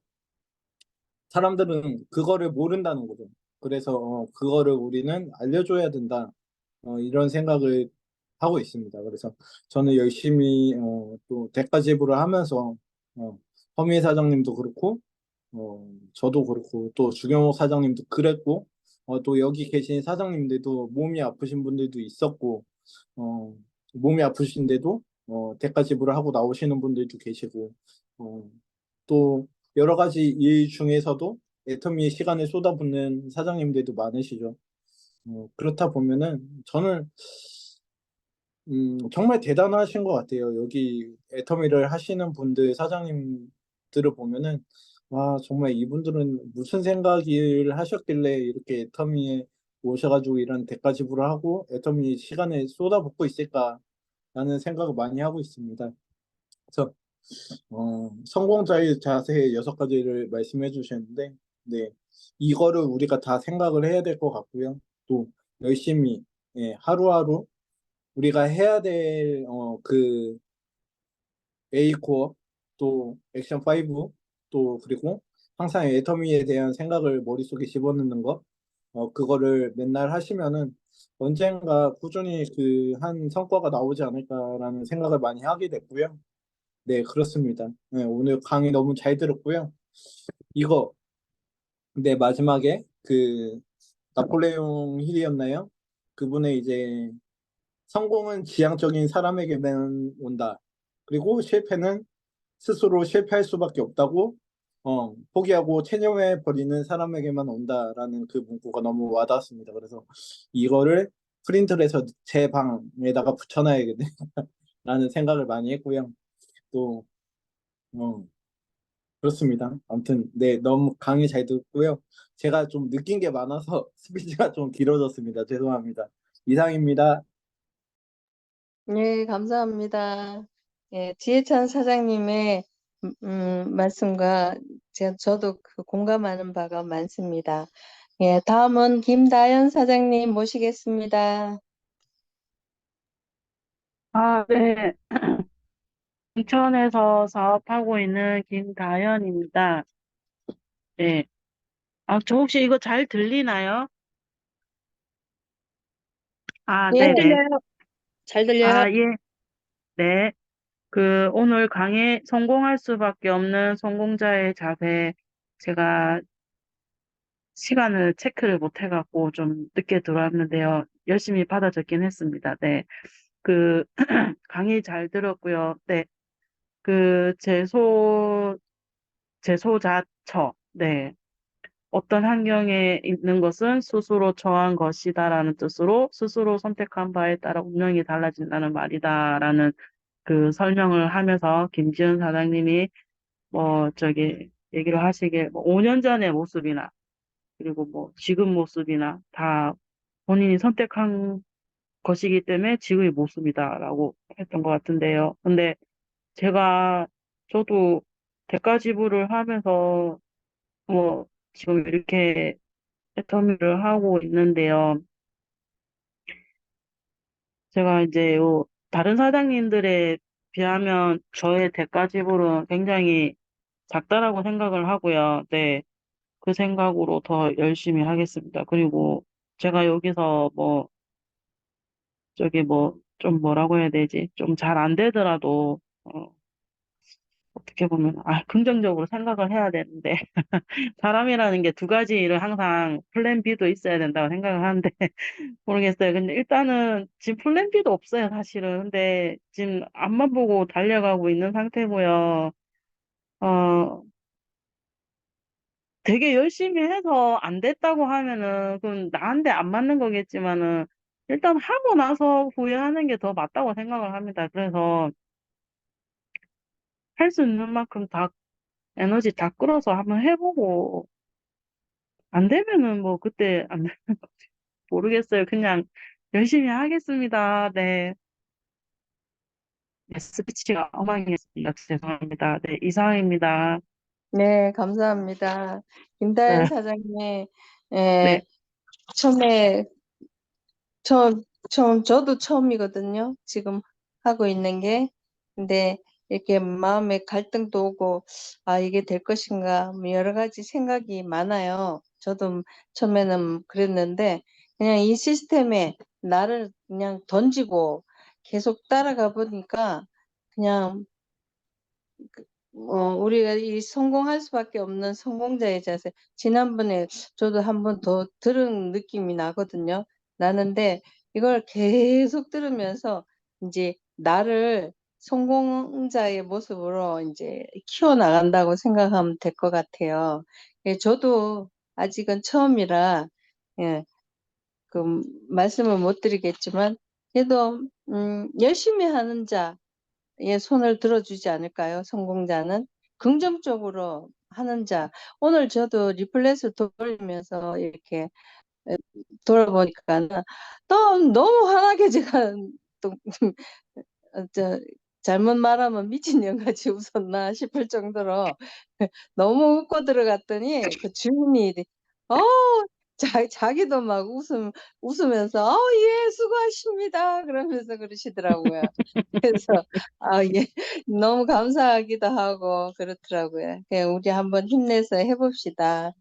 사람들은 그거를 모른다는 거죠. 그래서 그거를 우리는 알려줘야 된다. 이런 생각을 하고 있습니다. 그래서 저는 열심히 또 대가 지불을 하면서 어, 허미 사장님도 그렇고 저도 그렇고 또 주경호 사장님도 그랬고 또 여기 계신 사장님들도 몸이 아프신 분들도 있었고 어, 몸이 아프신데도 대가 지불을 하고 나오시는 분들도 계시고 어, 또 여러 가지 일 중에서도 애터미의 시간을 쏟아붓는 사장님들도 많으시죠. 그렇다 보면은 저는 정말 대단하신 것 같아요. 여기 애터미를 하시는 분들 사장님들을 보면은 와 정말 이분들은 무슨 생각을 하셨길래 이렇게 애터미에 오셔가지고 이런 대가 지불을 하고 애터미 시간을 쏟아붓고 있을까라는 생각을 많이 하고 있습니다. 그래서 성공자의 자세 6가지를 말씀해 주셨는데, 네, 이거를 우리가 다 생각을 해야 될 것 같고요. 또 열심히 예, 하루하루 우리가 해야 될 A 코어 또 액션 5 또 그리고 항상 애터미에 대한 생각을 머릿속에 집어넣는 거 그거를 맨날 하시면은 언젠가 꾸준히 그 한 성과가 나오지 않을까라는 생각을 많이 하게 됐고요. 네, 그렇습니다. 네, 오늘 강의 너무 잘 들었고요. 이거, 네, 마지막에 그 나폴레옹 힐이었나요? 그분의 이제 성공은 지향적인 사람에게만 온다. 그리고 실패는 스스로 실패할 수밖에 없다고 포기하고 체념해 버리는 사람에게만 온다라는 그 문구가 너무 와닿았습니다. 그래서 이거를 프린트를 해서 제 방에다가 붙여놔야겠다라는 생각을 많이 했고요. 또 어, 그렇습니다. 아무튼 네 너무 강의 잘 듣고요. 제가 좀 느낀 게 많아서 스피치가 좀 길어졌습니다. 죄송합니다. 이상입니다. 네, 감사합니다. 예, 지혜찬 사장님의 말씀과 저도 그 공감하는 바가 많습니다. 예, 다음은 김다연 사장님 모시겠습니다. 네. 인천에서 사업하고 있는 김다연입니다. 네. 저 혹시 이거 잘 들리나요? 잘 네네. 들려요. 잘 들려요. 예. 네. 오늘 강의 성공할 수밖에 없는 성공자의 자세, 제가 시간을 체크를 못 해갖고 좀 늦게 들어왔는데요. 열심히 받아 적긴 했습니다. 네. 그, 강의 잘 들었고요. 네. 그 제소자처, 네. 어떤 환경에 있는 것은 스스로 정한 것이다라는 뜻으로 스스로 선택한 바에 따라 운명이 달라진다는 말이다라는 그 설명을 하면서 김지은 사장님이 뭐 저기 얘기를 하시길 뭐 5년 전의 모습이나 그리고 뭐 지금 모습이나 다 본인이 선택한 것이기 때문에 지금의 모습이다라고 했던 것 같은데요. 근데 저도 대가 지불을 하면서 뭐 지금 이렇게 애터미를 하고 있는데요. 제가 이제 다른 사장님들에 비하면 저의 대가 지불은 굉장히 작다라고 생각을 하고요. 네. 그 생각으로 더 열심히 하겠습니다. 그리고 제가 여기서 뭐, 저기 뭐, 좀 뭐라고 해야 되지? 좀 잘 안 되더라도, 어떻게 보면, 긍정적으로 생각을 해야 되는데, 사람이라는 게 두 가지 일을 항상 플랜 B도 있어야 된다고 생각을 하는데, 모르겠어요. 근데 일단은 지금 플랜 B도 없어요, 사실은. 근데 지금 앞만 보고 달려가고 있는 상태고요. 어, 되게 열심히 해서 안 됐다고 하면은 그건 나한테 안 맞는 거겠지만은 일단 하고 나서 후회하는 게 더 맞다고 생각을 합니다. 그래서 할 수 있는 만큼 다 에너지 다 끌어서 한번 해보고 안 되면은 뭐 그때 안 되는 거지. 모르겠어요. 그냥 열심히 하겠습니다. 네. 네, 스피치가 엉망이었습니다. 죄송합니다. 네, 이상입니다. 네, 감사합니다. 김다현 네, 사장님, 네, 예, 처음에 저도 처음이거든요. 지금 하고 있는 게. 근데 이렇게 마음에 갈등도 오고, 이게 될 것인가, 뭐 여러 가지 생각이 많아요. 저도 처음에는 그랬는데, 그냥 이 시스템에 나를 그냥 던지고 계속 따라가 보니까, 그냥 우리가 이 성공할 수밖에 없는 성공자의 자세. 지난번에 저도 한 번 더 들은 느낌이 나거든요. 나는데 이걸 계속 들으면서 이제 나를 성공자의 모습으로 이제 키워나간다고 생각하면 될 것 같아요. 예, 저도 아직은 처음이라, 예, 그 말씀을 못 드리겠지만, 그래도, 열심히 하는 자, 예, 손을 들어주지 않을까요? 성공자는 긍정적으로 하는 자. 오늘 저도 리플렛을 돌리면서 이렇게 돌아보니까 또 너무 환하게 제가 또 저 잘못 말하면 미친년같이 웃었나 싶을 정도로 너무 웃고 들어갔더니 그 주인이 어 자기도 막 웃으면서 예 수고하십니다 그러면서 그러시더라고요. 그래서 예 너무 감사하기도 하고 그렇더라고요. 그냥 우리 한번 힘내서 해봅시다.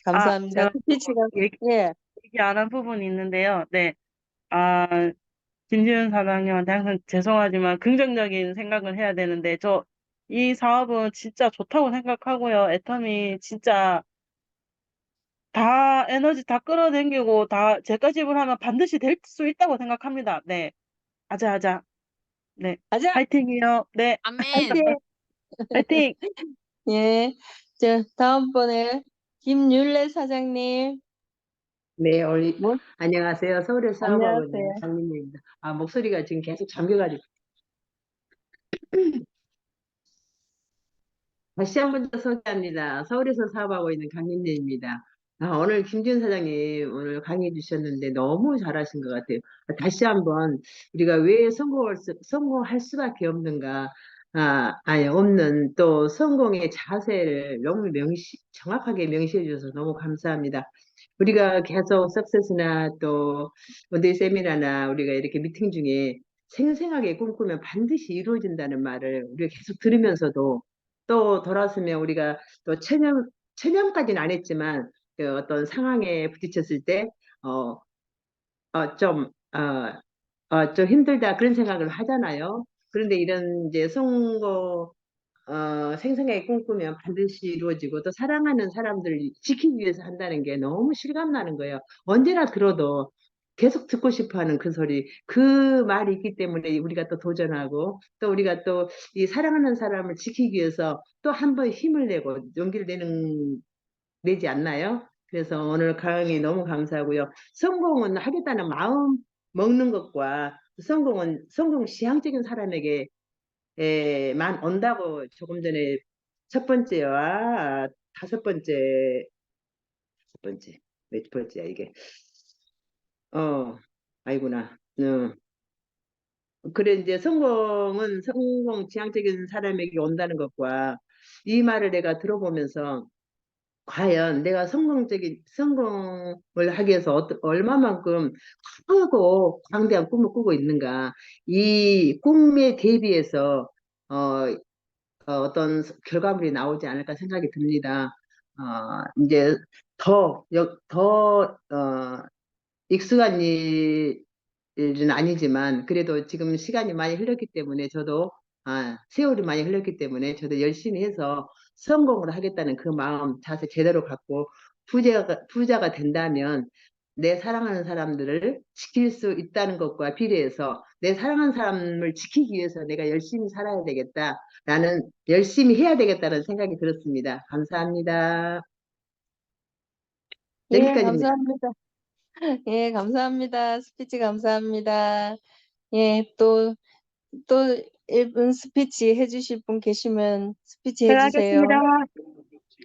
감사합니다. 제가 스피치가 얘기, 예 얘기 안 한 부분이 있는데요. 네, 아, 김지은 사장님한테 항상 죄송하지만 긍정적인 생각을 해야 되는데, 이 사업은 진짜 좋다고 생각하고요. 애터미 진짜 다 에너지 다 끌어당기고 다 제가 지불하면 반드시 될 수 있다고 생각합니다. 네. 아자아자. 네. 가자 파이팅이요. 네. 아멘. 화이팅 파이팅! 예. 다음번에 김율래 사장님 네, 뭐 안녕하세요. 서울에서 사업하고 있는 안녕하세요. 강민혜입니다. 목소리가 지금 계속 잠겨가지고. 다시 한 번 더 소개합니다. 서울에서 사업하고 있는 강민혜입니다. 오늘 김지은 사장님 오늘 강의해 주셨는데 너무 잘하신 것 같아요. 다시 한번 우리가 왜 성공할 수밖에 없는가, 없는 또 성공의 자세를 너무 정확하게 명시해 주셔서 너무 감사합니다. 우리가 계속 석세스나 또 원데이 세미나나 우리가 이렇게 미팅 중에 생생하게 꿈꾸면 반드시 이루어진다는 말을 우리가 계속 들으면서도 또 돌아서면 우리가 또 체념까지는 안 했지만 그 어떤 상황에 부딪혔을 때, 어, 좀, 좀 힘들다 그런 생각을 하잖아요. 그런데 이런 이제 생생하게 꿈꾸면 반드시 이루어지고 또 사랑하는 사람들 지키기 위해서 한다는 게 너무 실감나는 거예요. 언제나 들어도 계속 듣고 싶어 하는 그 소리, 그 말이 있기 때문에 우리가 또 도전하고, 또 우리가 또 이 사랑하는 사람을 지키기 위해서 또 한 번 힘을 내고 용기를 내지 않나요? 그래서 오늘 강의 너무 감사하고요. 성공은 하겠다는 마음 먹는 것과 성공 지향적인 사람에게 만 온다고 조금 전에 첫 번째와 다섯 번째, 몇 번째야 이게? 아이구나. 그래, 이제 성공 지향적인 사람에게 온다는 것과 이 말을 내가 들어보면서 과연 내가 성공을 하기 위해서 얼마만큼 크고 광대한 꿈을 꾸고 있는가. 이 꿈에 대비해서, 어, 어떤 결과물이 나오지 않을까 생각이 듭니다. 이제 익숙한 일은 아니지만 그래도 지금 시간이 많이 흘렀기 때문에 저도 세월이 많이 흘렀기 때문에 저도 열심히 해서 성공을 하겠다는 그 마음 자세 제대로 갖고 부자가 된다면 내 사랑하는 사람들을 지킬 수 있다는 것과 비례해서 내 사랑하는 사람을 지키기 위해서 내가 열심히 살아야 되겠다라는 열심히 해야 되겠다는 생각이 들었습니다. 감사합니다. 예, 여기까지입니다. 감사합니다. 예, 감사합니다. 스피치 감사합니다. 예, 또 1분 스피치 해주실 분 계시면 스피치 제가 해주세요. 하겠습니다.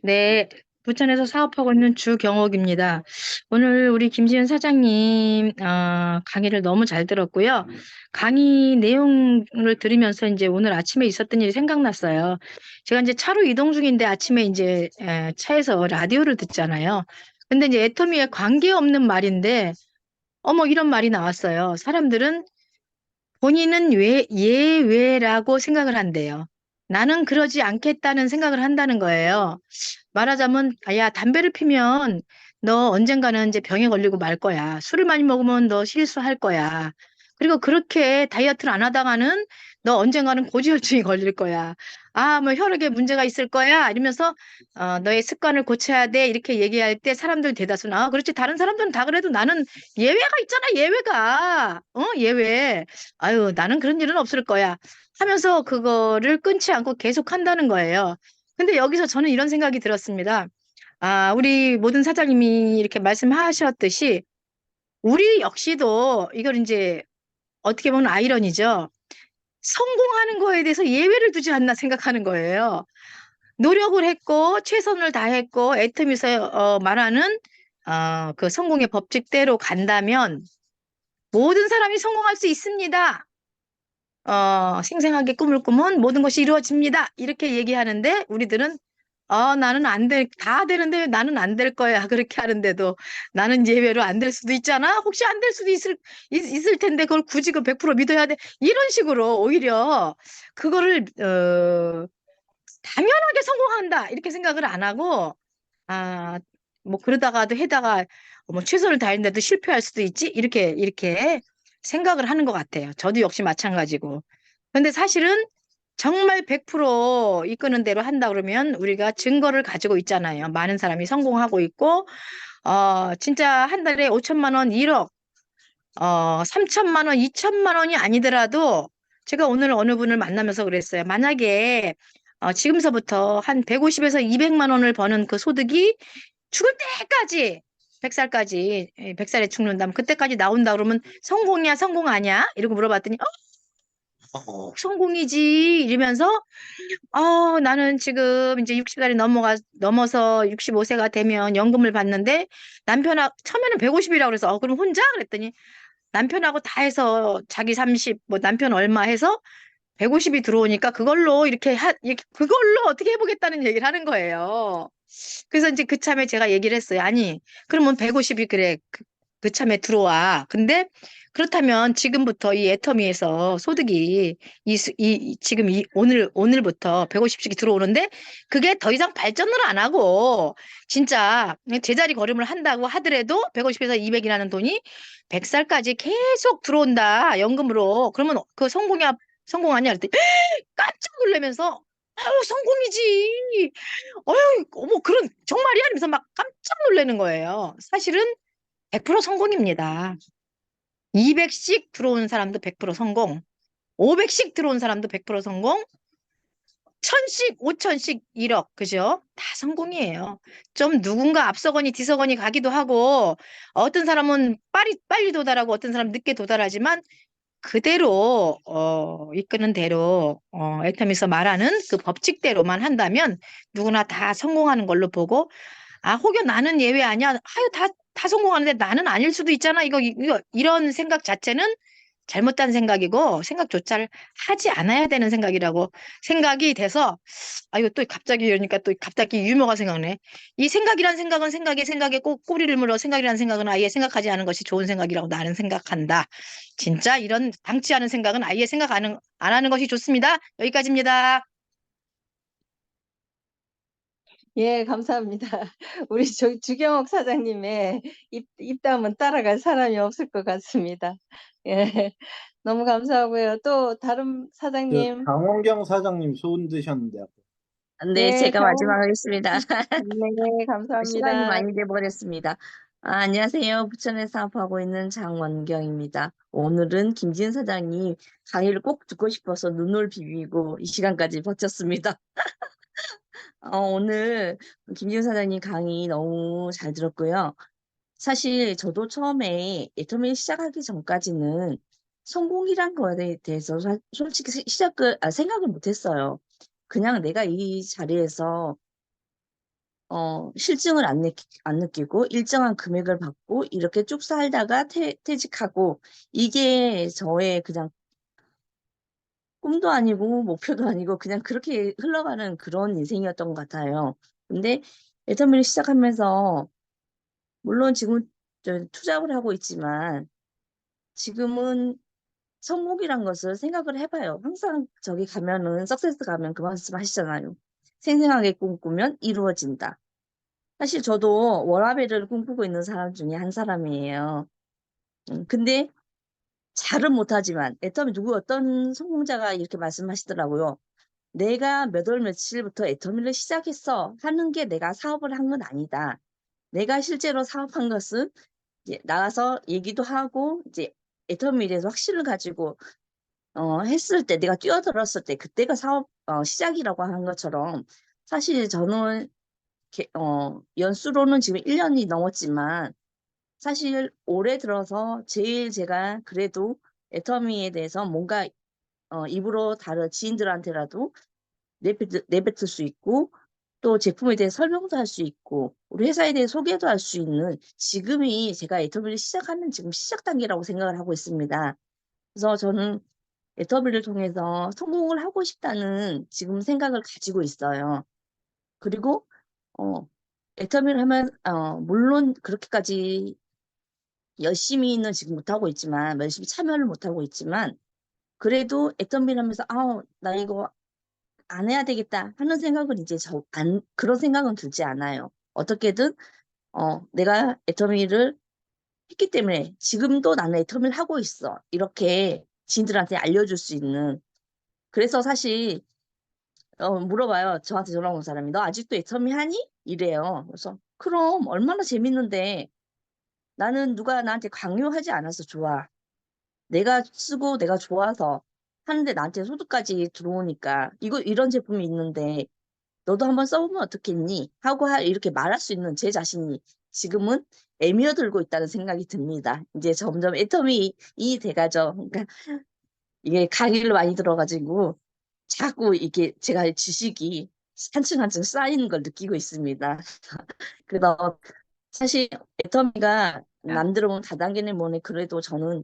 네, 부천에서 사업하고 있는 주경옥입니다. 오늘 우리 김지은 사장님 강의를 너무 잘 들었고요. 강의 내용을 들으면서 이제 오늘 아침에 있었던 일이 생각났어요. 제가 이제 차로 이동 중인데 아침에 이제 차에서 라디오를 듣잖아요. 근데 이제 애터미에 관계없는 말인데 어머 이런 말이 나왔어요. 사람들은 본인은 예외라고 생각을 한대요. 나는 그러지 않겠다는 생각을 한다는 거예요. 말하자면, 야, 담배를 피면 너 언젠가는 이제 병에 걸리고 말 거야. 술을 많이 먹으면 너 실수할 거야. 그리고 그렇게 다이어트를 안 하다가는 너 언젠가는 고지혈증이 걸릴 거야. 아, 뭐 혈액에 문제가 있을 거야. 이러면서 너의 습관을 고쳐야 돼. 이렇게 얘기할 때 사람들 대다수는 그렇지. 다른 사람들은 다 그래도 나는 예외가 있잖아. 예외가. 예외. 아유, 나는 그런 일은 없을 거야. 하면서 그거를 끊지 않고 계속 한다는 거예요. 근데 여기서 저는 이런 생각이 들었습니다. 우리 모든 사장님이 이렇게 말씀하셨듯이 우리 역시도 이걸 이제 어떻게 보면 아이러니죠. 성공하는 거에 대해서 예외를 두지 않나 생각하는 거예요. 노력을 했고 최선을 다했고 애터미에서 말하는 그 성공의 법칙대로 간다면 모든 사람이 성공할 수 있습니다. 생생하게 꿈을 꾸면 모든 것이 이루어집니다. 이렇게 얘기하는데 우리들은 나는 다 되는데 왜 나는 안 될 거야. 그렇게 하는데도 나는 예외로 안 될 수도 있잖아. 혹시 안 될 수도 있을 텐데 그걸 굳이 그 100% 믿어야 돼. 이런 식으로 오히려 그거를, 당연하게 성공한다. 이렇게 생각을 안 하고, 아, 뭐 그러다가도 해다가 뭐 최선을 다했는데도 실패할 수도 있지. 이렇게 생각을 하는 것 같아요. 저도 역시 마찬가지고. 근데 사실은 정말 100% 이끄는 대로 한다 그러면 우리가 증거를 가지고 있잖아요. 많은 사람이 성공하고 있고, 진짜 한 달에 5천만 원, 1억, 3천만 원, 2천만 원이 아니더라도 제가 오늘 어느 분을 만나면서 그랬어요. 만약에 지금서부터 한 150에서 200만 원을 버는 그 소득이 죽을 때까지 100살까지 100살에 죽는다면 그때까지 나온다 그러면 성공이야, 성공 아니야? 이러고 물어봤더니 성공이지 이러면서 나는 지금 이제 60살이 넘어서 65세가 되면 연금을 받는데 처음에는 150이라고 그래서 그럼 혼자? 그랬더니 남편하고 다 해서 자기 30, 뭐 남편 얼마 해서 150이 들어오니까 그걸로 어떻게 해보겠다는 얘기를 하는 거예요. 그래서 이제 그참에 제가 얘기를 했어요. 아니, 그러면 150이 그래. 그참에 들어와. 근데 그렇다면 지금부터 이 애터미에서 소득이 지금 오늘부터 150씩이 들어오는데 그게 더 이상 발전을 안 하고 진짜 제자리 걸음을 한다고 하더라도 150에서 200이라는 돈이 100살까지 계속 들어온다. 연금으로. 그러면 그 성공 아니야? 그랬더니 깜짝 놀라면서 아유, 성공이지. 어휴, 어머, 정말이야? 이러면서 막 깜짝 놀라는 거예요. 사실은 100% 성공입니다. 200씩 들어온 사람도 100% 성공, 500씩 들어온 사람도 100% 성공, 1000씩, 5000씩 1억, 그죠? 다 성공이에요. 좀 누군가 앞서거니 뒤서거니 가기도 하고, 어떤 사람은 빨리 도달하고 어떤 사람은 늦게 도달하지만, 그대로 이끄는 대로 애터미에서 말하는 그 법칙대로만 한다면 누구나 다 성공하는 걸로 보고, 아, 혹여 나는 예외 아니야. 아유, 다 성공하는데 나는 아닐 수도 있잖아. 이런 생각 자체는 잘못된 생각이고, 생각조차 하지 않아야 되는 생각이라고 생각이 돼서, 아, 이거 또 갑자기 이러니까 또 갑자기 유머가 생각네. 이 생각이란 생각은 생각에 꼭 꼬리를 물어. 생각이란 생각은 아예 생각하지 않은 것이 좋은 생각이라고 나는 생각한다. 진짜 이런 방치하는 생각은 아예 안 하는 것이 좋습니다. 여기까지입니다. 예, 감사합니다. 우리 주경옥 사장님의 입담은 따라갈 사람이 없을 것 같습니다. 예, 너무 감사하고요. 또 다른 사장님. 강원경 사장님 손 드셨는데 아까. 네, 네, 제가 마지막 하겠습니다. 네, 시간이 감사합니다. 많이 돼버렸습니다. 안녕하세요. 부천에 사업하고 있는 장원경입니다. 오늘은 김지은 사장님 강의를 꼭 듣고 싶어서 눈을 비비고 이 시간까지 버텼습니다. 오늘 김지은 사장님 강의 너무 잘 들었고요. 사실 저도 처음에 애터미 시작하기 전까지는 성공이란 거에 대해서 솔직히 생각을 못했어요. 그냥 내가 이 자리에서 실증을 안 느끼고 일정한 금액을 받고 이렇게 쭉 살다가 퇴직하고 이게 저의 그냥 꿈도 아니고 목표도 아니고 그냥 그렇게 흘러가는 그런 인생이었던 것 같아요. 근데 애터미를 시작하면서 물론 지금 저 투잡을 하고 있지만 지금은 성공이란 것을 생각을 해봐요. 항상 저기 가면은 석세스 가면 그 말씀 하시잖아요. 생생하게 꿈꾸면 이루어진다. 사실 저도 워라밸을 꿈꾸고 있는 사람 중에 한 사람이에요. 근데 잘은 못하지만 애터미 어떤 성공자가 이렇게 말씀하시더라고요. 내가 몇 월 며칠부터 애터미를 시작했어 하는 게 내가 사업을 한 건 아니다. 내가 실제로 사업한 것은 이제 나가서 얘기도 하고 이제 애터미에 대해서 확신을 가지고 했을 때 내가 뛰어들었을 때 그때가 사업 시작이라고 한 것처럼 사실 저는 연수로는 지금 1년이 넘었지만 사실 올해 들어서 제일 제가 그래도 애터미에 대해서 뭔가 입으로 다른 지인들한테라도 내뱉을 수 있고 또 제품에 대해 설명도 할 수 있고 우리 회사에 대해 소개도 할 수 있는 지금이 제가 애터미를 시작하는 지금 시작 단계라고 생각을 하고 있습니다. 그래서 저는 애터미를 통해서 성공을 하고 싶다는 지금 생각을 가지고 있어요. 그리고 애터미를 하면 물론 그렇게까지 열심히는 지금 못하고 있지만 열심히 참여를 못하고 있지만 그래도 애터미를 하면서 나 이거 안 해야 되겠다 하는 생각은 이제 그런 생각은 들지 않아요. 어떻게든 내가 애터미를 했기 때문에 지금도 나는 애터미를 하고 있어. 이렇게 지인들한테 알려줄 수 있는. 그래서 사실 물어봐요. 저한테 전화 온 사람이 너 아직도 애터미 하니? 이래요. 그래서 그럼 얼마나 재밌는데 나는 누가 나한테 강요하지 않아서 좋아. 내가 쓰고 내가 좋아서 하는데 나한테 소득까지 들어오니까 이런 제품이 있는데 너도 한번 써보면 어떻겠니? 하고 이렇게 말할 수 있는 제 자신이 지금은 애미어들고 있다는 생각이 듭니다. 이제 점점 애터미이 돼가죠. 그러니까 이게 강의를 많이 들어가지고 자꾸 이게 제가 지식이 한층 한층 쌓이는 걸 느끼고 있습니다. 그래서 사실 애터미가 남들은 보면 다단계는 뭐네 그래도 저는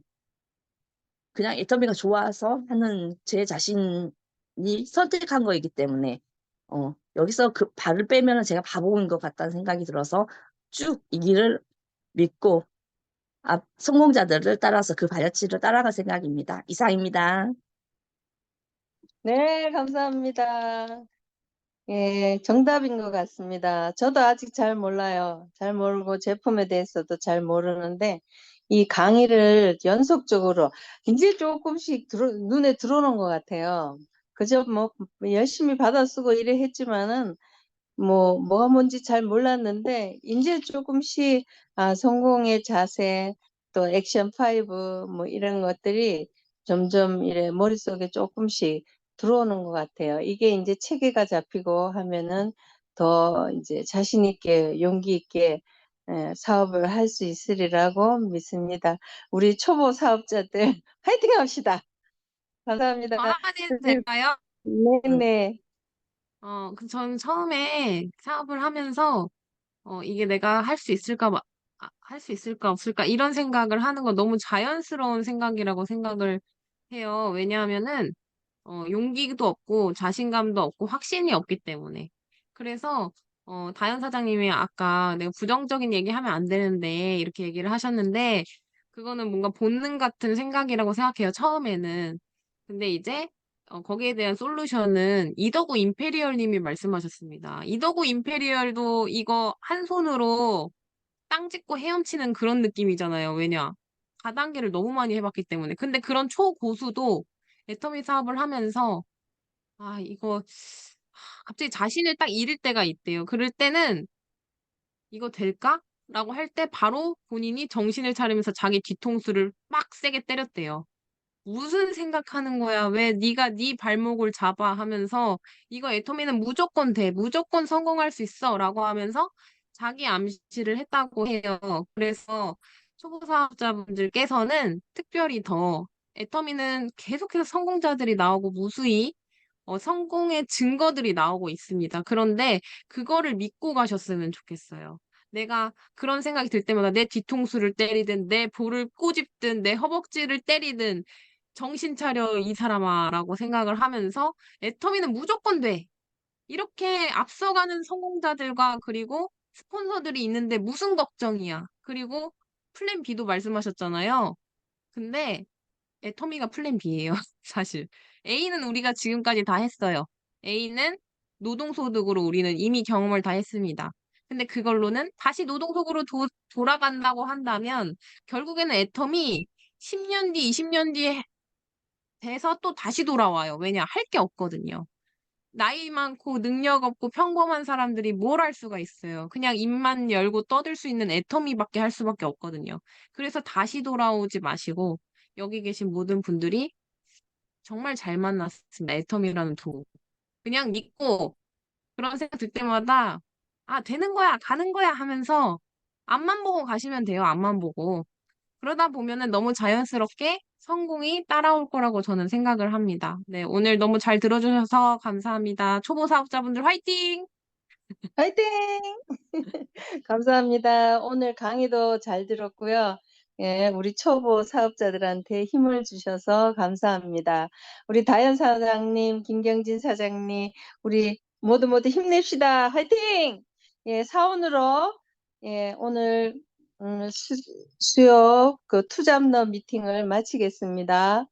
그냥 애터미가 좋아서 하는 제 자신이 선택한 거이기 때문에 여기서 그 발을 빼면은 제가 바보인 것 같다는 생각이 들어서 쭉 이 길을 믿고 앞 성공자들을 따라서 그 발자취를 따라갈 생각입니다. 이상입니다. 네, 감사합니다. 예, 정답인 것 같습니다. 저도 아직 잘 몰라요. 잘 모르고 제품에 대해서도 잘 모르는데 이 강의를 연속적으로 이제 조금씩 눈에 들어오는 것 같아요. 그저 뭐 열심히 받아 쓰고 이래 했지만은 뭐가 뭔지 잘 몰랐는데 이제 조금씩 성공의 자세, 또 액션 5 뭐 이런 것들이 점점 이래 머릿속에 조금씩 들어오는 것 같아요. 이게 이제 체계가 잡히고 하면은 더 이제 자신 있게 용기 있게 사업을 할 수 있으리라고 믿습니다. 우리 초보 사업자들 화이팅 합시다. 감사합니다. 저 한마디 해도 될까요? 네네. 저는 처음에 사업을 하면서 이게 내가 할 수 있을까, 할 수 있을까, 없을까, 이런 생각을 하는 건 너무 자연스러운 생각이라고 생각을 해요. 왜냐하면은, 용기도 없고, 자신감도 없고, 확신이 없기 때문에. 그래서, 다현 사장님이 아까 내가 부정적인 얘기 하면 안 되는데, 이렇게 얘기를 하셨는데, 그거는 뭔가 본능 같은 생각이라고 생각해요, 처음에는. 근데 이제, 거기에 대한 솔루션은 이더구 임페리얼 님이 말씀하셨습니다. 이더구 임페리얼도 이거 한 손으로 땅 짚고 헤엄치는 그런 느낌이잖아요. 왜냐? 다단계를 너무 많이 해봤기 때문에. 근데 그런 초고수도 애터미 사업을 하면서, 이거, 갑자기 자신을 딱 잃을 때가 있대요. 그럴 때는, 이거 될까? 라고 할 때 바로 본인이 정신을 차리면서 자기 뒤통수를 빡 세게 때렸대요. 무슨 생각하는 거야? 왜 네가 네 발목을 잡아 하면서 이거 애터미는 무조건 돼. 무조건 성공할 수 있어라고 하면서 자기 암시를 했다고 해요. 그래서 초보 사업자분들께서는 특별히 더 애터미는 계속해서 성공자들이 나오고 무수히 성공의 증거들이 나오고 있습니다. 그런데 그거를 믿고 가셨으면 좋겠어요. 내가 그런 생각이 들 때마다 내 뒤통수를 때리든 내 볼을 꼬집든 내 허벅지를 때리든 정신 차려 이 사람아라고 생각을 하면서 애터미는 무조건 돼. 이렇게 앞서가는 성공자들과 그리고 스폰서들이 있는데 무슨 걱정이야. 그리고 플랜 B도 말씀하셨잖아요. 근데 애터미가 플랜 B예요. 사실. A는 우리가 지금까지 다 했어요. A는 노동소득으로 우리는 이미 경험을 다 했습니다. 근데 그걸로는 다시 노동소득으로 돌아간다고 한다면 결국에는 애터미 10년 뒤, 20년 뒤에 돼서 또 다시 돌아와요. 왜냐? 할 게 없거든요. 나이 많고 능력 없고 평범한 사람들이 뭘 할 수가 있어요. 그냥 입만 열고 떠들 수 있는 애터미밖에 할 수밖에 없거든요. 그래서 다시 돌아오지 마시고 여기 계신 모든 분들이 정말 잘 만났습니다. 애터미라는 도구. 그냥 믿고 그런 생각 들 때마다 되는 거야, 가는 거야 하면서 앞만 보고 가시면 돼요. 앞만 보고. 그러다 보면은 너무 자연스럽게 성공이 따라올 거라고 저는 생각을 합니다. 네, 오늘 너무 잘 들어주셔서 감사합니다. 초보 사업자분들 화이팅! 화이팅! 감사합니다. 오늘 강의도 잘 들었고요. 예, 우리 초보 사업자들한테 힘을 주셔서 감사합니다. 우리 다현 사장님, 김경진 사장님, 우리 모두 힘냅시다. 화이팅! 예, 사원으로 오늘 수요 그 투잡러 미팅을 마치겠습니다.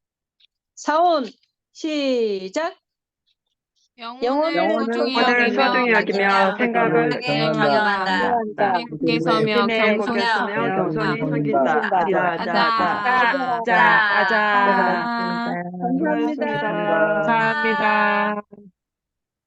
사원 시작. 영혼을 영혼을 소중히 오늘 여기며 소중히 여기며 생각을 생각을 경영한다. 힘에 서며 힘에 겸손히 겹겹으며 겸손히 섬긴다. 섬긴다. 아자, 아자. 고맙습니다. 감사합니다. 수고하셨습니다. 감사합니다.